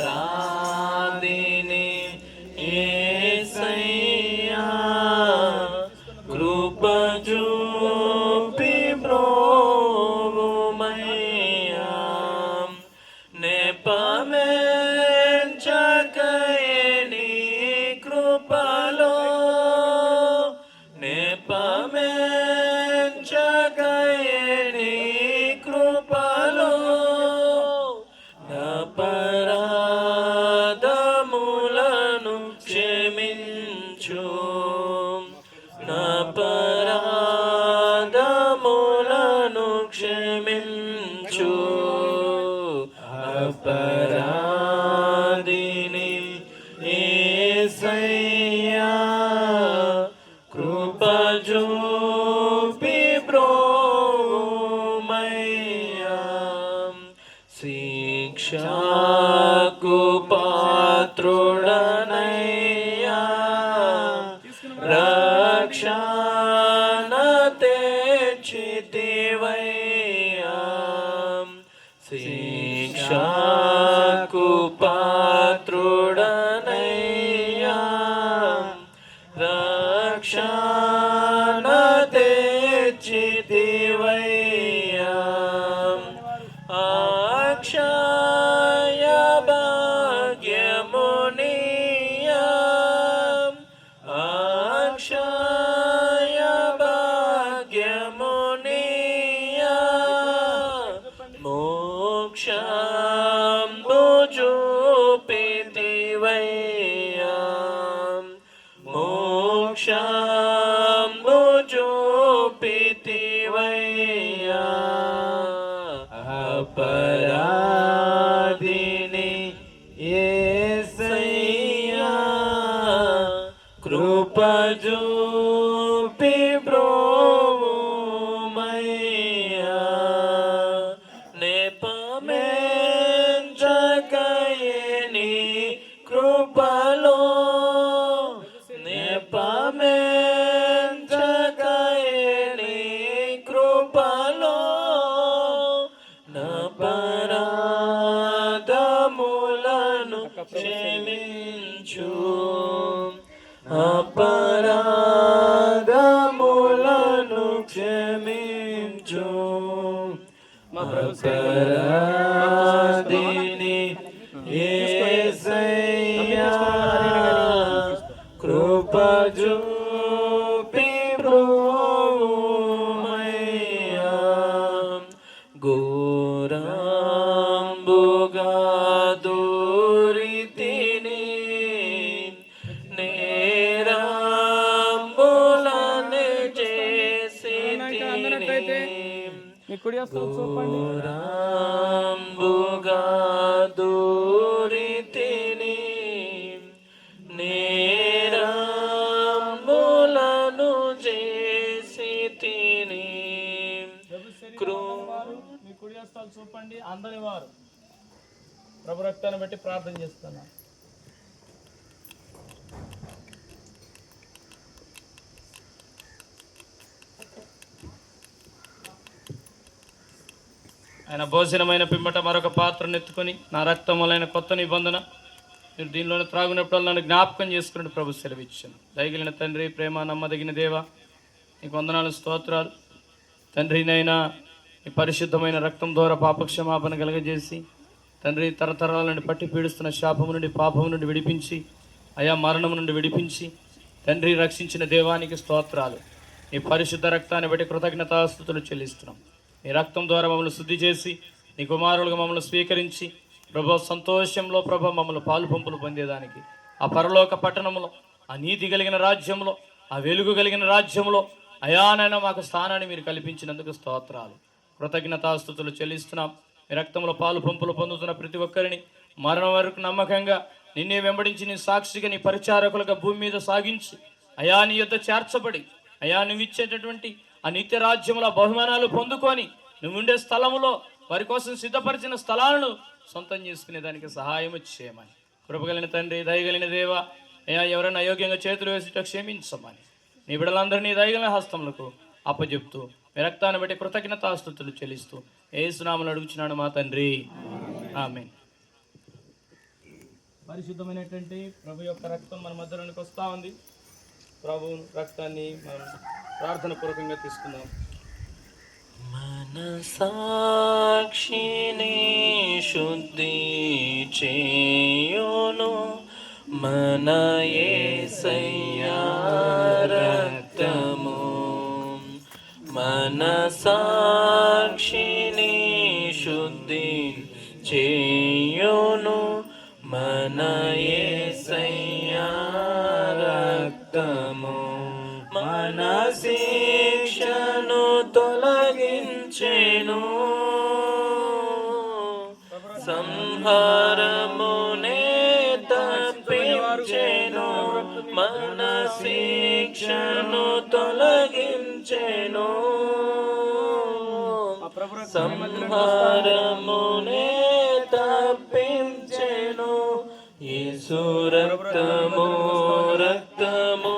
అపరాధిని యేసయ్యా కృప చూపి బ్రోమయ్యా. నెపమెంచకయని కృపలో, నెపమెంచకయని కృపలో నపరాధములను క్షమించు, నపరాధములను క్షమించు. అపరాధిని యేసయ్యా కృప చూపి బ్రోమయ్యా. శిక్షకు పాత్రుడనయ్యా రక్షణ తెచ్చితివయ్యా. శిక్షకు పాత్రుడనయ్యా రక్షణ తెచ్చితివయ్యా. అక్షయ భాగ్యమునియా, అక్షయ భాగ్యమునియా. మోక్షంబు చూపితివయ్యా, మోక్షంబు చూపితివయ్యా. అపరాధిని యేసయ్యా కృప చూపి బ్రోమయ్యా. నెపమెంచకయని కృపలో, నెపమెంచకయని కృపలో నపరాధములను క్షమించు, అపరాధములను క్షమించు. అపరాధిని యేసయ్యా కృప చూపి మీ కుడి హస్తాలు చూపండి. ఘోరంబుగా దూరితిని, నేరంబులను చేసి తిని. మీ కుడి హస్తాలు చూపండి. అందని వారు ప్రభు రక్తాన్ని బట్టి ప్రార్థన చేస్తున్నారు. ఆయన భోజనమైన పిమ్మట మరొక పాత్రను ఎత్తుకొని, నా రక్తములైన కొత్త నిబంధన మీరు దీనిలోనే త్రాగునప్పుడు నన్ను జ్ఞాపకం చేసుకుని ప్రభు సెలవిచ్చాను. దయగలిగిన తండ్రి, ప్రేమ నమ్మదగిన దేవ, నీకు వందనాలు, స్తోత్రాలు తండ్రినైనా. ఈ పరిశుద్ధమైన రక్తం ద్వారా పాపక్షమాపణ కలగజేసి తండ్రి, తరతరాల నుండి పట్టి పీడిస్తున్న శాపము నుండి, పాపము నుండి విడిపించి, అయా మరణము నుండి విడిపించి తండ్రి రక్షించిన దేవానికి స్తోత్రాలు. ఈ పరిశుద్ధ రక్తాన్ని బట్టి కృతజ్ఞతాస్తుతులు చెల్లిస్తున్నాం. నీ రక్తం ద్వారా మమ్మల్ని శుద్ధి చేసి నీ కుమారులుగా మమ్మల్ని స్వీకరించి ప్రభు సంతోషంలో ప్రభు మమ్మల్ని పాలు పంపులు పొందేదానికి, ఆ పరలోక పట్టణంలో, ఆ నీతి కలిగిన రాజ్యంలో, ఆ వెలుగు కలిగిన రాజ్యంలో అయానైనా మాకు స్థానాన్ని మీరు కల్పించినందుకు స్తోత్రాలు, కృతజ్ఞతాస్తుతులు చెల్లిస్తున్నాం. మీ రక్తంలో పాలు పంపులు పొందుతున్న ప్రతి ఒక్కరిని మరణం వరకు నమ్మకంగా నిన్నే వెంబడించి నీ సాక్షిగా నీ పరిచారకులుగా భూమి మీద సాగించి అయా నీ యొద్ద చేర్చబడి అయా నువ్వు ఇచ్చేటటువంటి ఆ నిత్య రాజ్యంలో బహుమానాలు పొందుకొని నువ్వు ఉండే స్థలములో వారి కోసం సిద్ధపరిచిన స్థలాలను సొంతం చేసుకునేదానికి సహాయం చేయమని, కృపగలిగిన తండ్రి, దయగలిగిన దేవ, అయ్యా ఎవరైనా అయోగ్యంగా చేతులు వేసిట క్షమించమని నీ బిడ్డలందరినీ దయగలిగిన హస్తములకు అప్పచెప్తూ మీ రక్తాన్ని బట్టి కృతజ్ఞతాస్తుతులు చెల్లిస్తూ యేసునామములో అడుగుచున్నాను మా తండ్రి, ఆమేన్. పరిశుద్ధమైనటువంటి ప్రభు యొక్క రక్తం మన మధ్యలోనికి వస్తూ ఉంది. ప్రభు రక్తాన్ని మనం ప్రార్థన పూర్వకంగా తీసుకుందాం. మన సాక్షిని శుద్ధి చేయును మన యేసయ్యా రక్తము, మన సాక్షిని శుద్ధి చేయును మన యేసయ్యా రక్తము, మన శిక్షను తొలగించెను, సంహారమునే తప్పించెను, మన శిక్షను తొలగించెను, సంహారమునే తప్పించెను. యేసు రక్తము, రక్తము,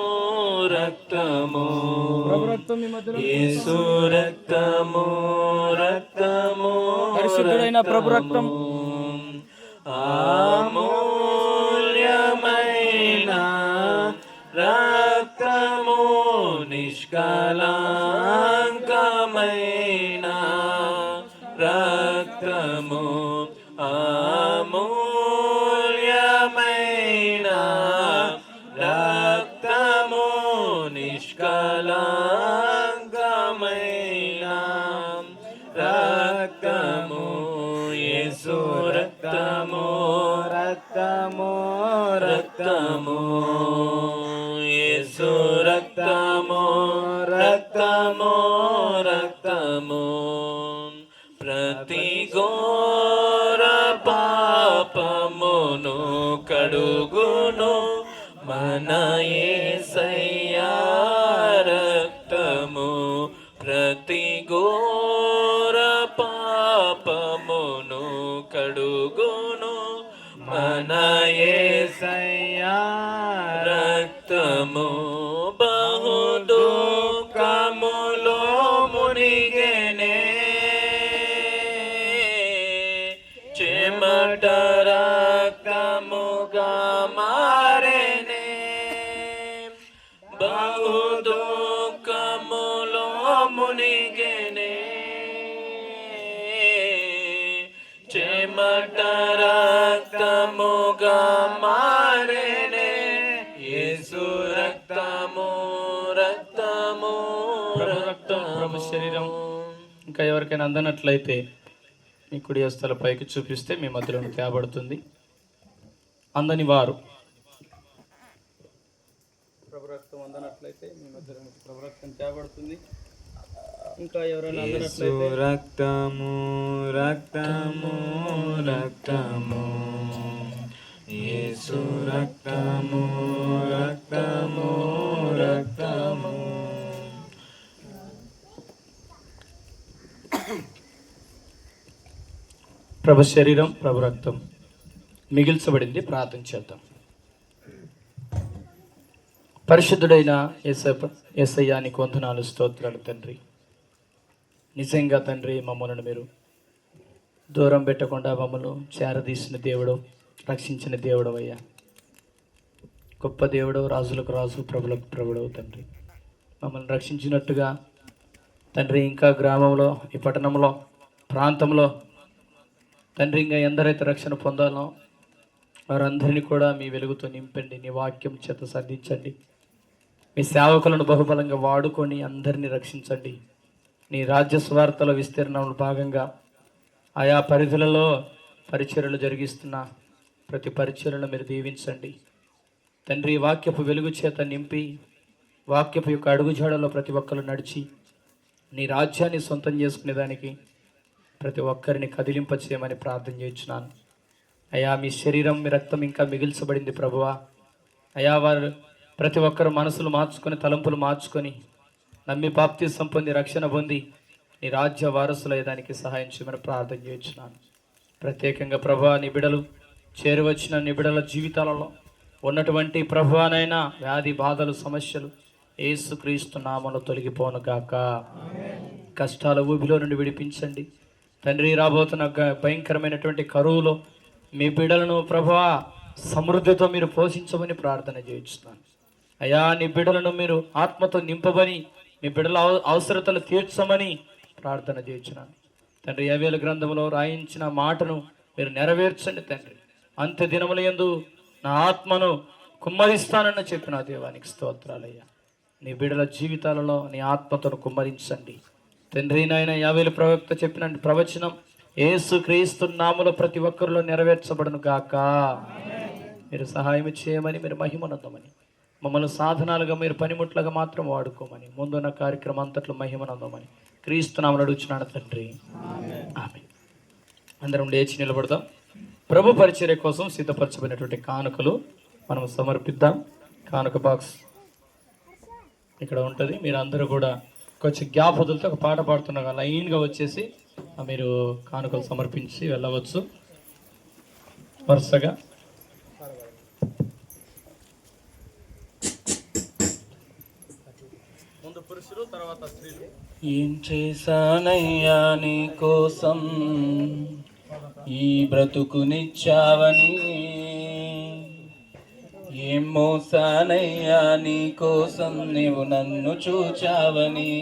రక్తము, యేసు రక్తము, రక్తము, పరిశుద్ధుడైన ప్రభు రక్తం, అమూల్యమైన రక్తము, నిష్కళంకమైన రక్తము, అమూల్యమైన రక్తము, నిష్కళంకమైన రక్తము, యేసు రక్తము, రక్తము, రక్తము, యేసు రక్తము, రక్తము, రక్తము, ప్రతి ఘోర పాపమును కడుగును మన యేసయ్యా రక్తము, ప్రతి ఘోర పాపమును కడుగును మన యేసయ్యా రక్తము, బహు దుఃఖములో మునిగెనే, చెమట రక్తముగా మారెనే, బహు దుఃఖములో మునిగెనే, చెమట రక్తముగా మారెనే, యేసు రక్తము, రక్తము, రక్తం, ప్రభు శరీరం. ఇంకా ఎవరికైనా అందనట్లయితే మీ కుడి హస్తాల పైకి చూపిస్తే మీ మధ్యలోకి తేబడుతుంది. అందని వారు ప్రభు రక్తం అందనట్లయితే మీ మధ్యలో ప్రభు రక్తం తేబడుతుంది. ఇంకా ఎవరైనా యేసు అందనట్లయితే రక్తము రక్తము రక్తము యేసు రక్తము రక్తము రక్తము. ప్రభు శరీరం ప్రభు రక్తం మిగిల్చబడింది. ప్రార్థన చేద్దాం. పరిశుద్ధుడైన యేసయ్యా నీకు వందనాలు, స్తోత్రాలు తండ్రి. నిజంగా తండ్రి, మమ్మల్ని మీరు దూరం పెట్టకుండా మమ్మల్ని చేరదీసిన దేవుడు, రక్షించిన దేవుడు అయ్యా. గొప్ప దేవుడు, రాజులకు రాజు, ప్రభులకు ప్రభుడవు తండ్రి. మమ్మల్ని రక్షించినట్టుగా తండ్రి ఇంకా గ్రామంలో, ఈ పట్టణంలో, ప్రాంతంలో తండ్రి ఇంకా ఎందరైతే రక్షణ పొందాలో వారందరినీ కూడా మీ వెలుగుతో నింపండి. నీ వాక్యం చేత సాధించండి. మీ సేవకులను బహుబలంగా వాడుకొని అందరినీ రక్షించండి. నీ రాజ్య స్వార్థల విస్తీర్ణంలో భాగంగా ఆయా పరిధులలో పరిచర్యలు జరిగిస్తున్న ప్రతి పరిచర్యలను మీరు దీవించండి తండ్రి. వాక్యపు వెలుగు చేత నింపి వాక్యపు యొక్క అడుగుజాడలో ప్రతి ఒక్కరు నడిచి నీ రాజ్యాన్ని సొంతం చేసుకునేదానికి ప్రతి ఒక్కరిని కదిలింప చేయమని ప్రార్థన చేయించున్నాను అయ్యా. మీ శరీరం, మీ రక్తం ఇంకా మిగిల్చబడింది ప్రభువా. అయ్యా, వారు ప్రతి ఒక్కరు మనసులు మార్చుకొని, తలంపులు మార్చుకొని, నమ్మి బాప్తిసం పొంది, రక్షణ పొంది నీ రాజ్య వారసులయ్యేదానికి సహాయం చేయమని ప్రార్థన చేయించున్నాను. ప్రత్యేకంగా ప్రభువా, నీ బిడలు చేరువచ్చిన నీ బిడల జీవితాలలో ఉన్నటువంటి ప్రభువానైనా వ్యాధి బాధలు, సమస్యలు యేసుక్రీస్తు నామములో తొలగిపోను గాక. కష్టాల ఊబిలో నుండి విడిపించండి తండ్రి. రాబోతున్న భయంకరమైనటువంటి కరువులో మీ బిడ్డలను ప్రభువా సమృద్ధితో మీరు పోషించమని ప్రార్థన చేయించున్నాను అయ్యా. నీ బిడ్డలను మీరు ఆత్మతో నింపమని, మీ బిడ్డల అవసరతలు తీర్చమని ప్రార్థన చేయించున్నాను తండ్రి. యెహెజ్కేలు గ్రంథంలో రాయించిన మాటను మీరు నెరవేర్చండి తండ్రి. అంత్య దినముల యందు నా ఆత్మను కుమ్మరిస్తానని చెప్పిన దేవానికి స్తోత్రాలయ్యా. నీ బిడ్డల జీవితాలలో నీ ఆత్మతను కుమ్మరించండి తండ్రి. నాయన యెహెజ్కేలు ప్రవక్త చెప్పిన ప్రవచనం యేసుక్రీస్తు నామములో ప్రతి ఒక్కరిలో నెరవేర్చబడును గాక. మీరు సహాయం చేయమని, మీరు మహిమనందమని, మమ్మల్ని సాధనాలుగా మీరు పనిముట్లుగా మాత్రం వాడుకోమని, ముందున్న కార్యక్రమం అంతట్లో మహిమనందమని క్రీస్తు నామములో అడుగుచున్నాను తండ్రి, ఆమేన్. అందరం లేచి నిలబడదాం. ప్రభు పరిచర్య కోసం సిద్ధపరచబడినటువంటి కానుకలు మనం సమర్పిద్దాం. కానుక బాక్స్ ఇక్కడ ఉంటుంది. మీరు అందరూ కూడా కొంచెం గ్యాప్ వదిలితే ఒక పాట పాడుతున్నా లైన్గా వచ్చేసి మీరు కానుకలు సమర్పించి వెళ్ళవచ్చు వరుసగా. ముందు పురుషులు, తర్వాత స్త్రీలు. ఏం చేశానయ్యా నీ కోసం ఈ బ్రతుకునిచ్చావని, ఏం మోసానయ్యా నీ కోసం నీవు నన్ను చూచావని,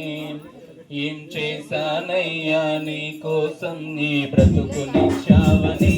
ఏం చేశానయ్యా నీ కోసం నీ బ్రతుకునిచ్చావని,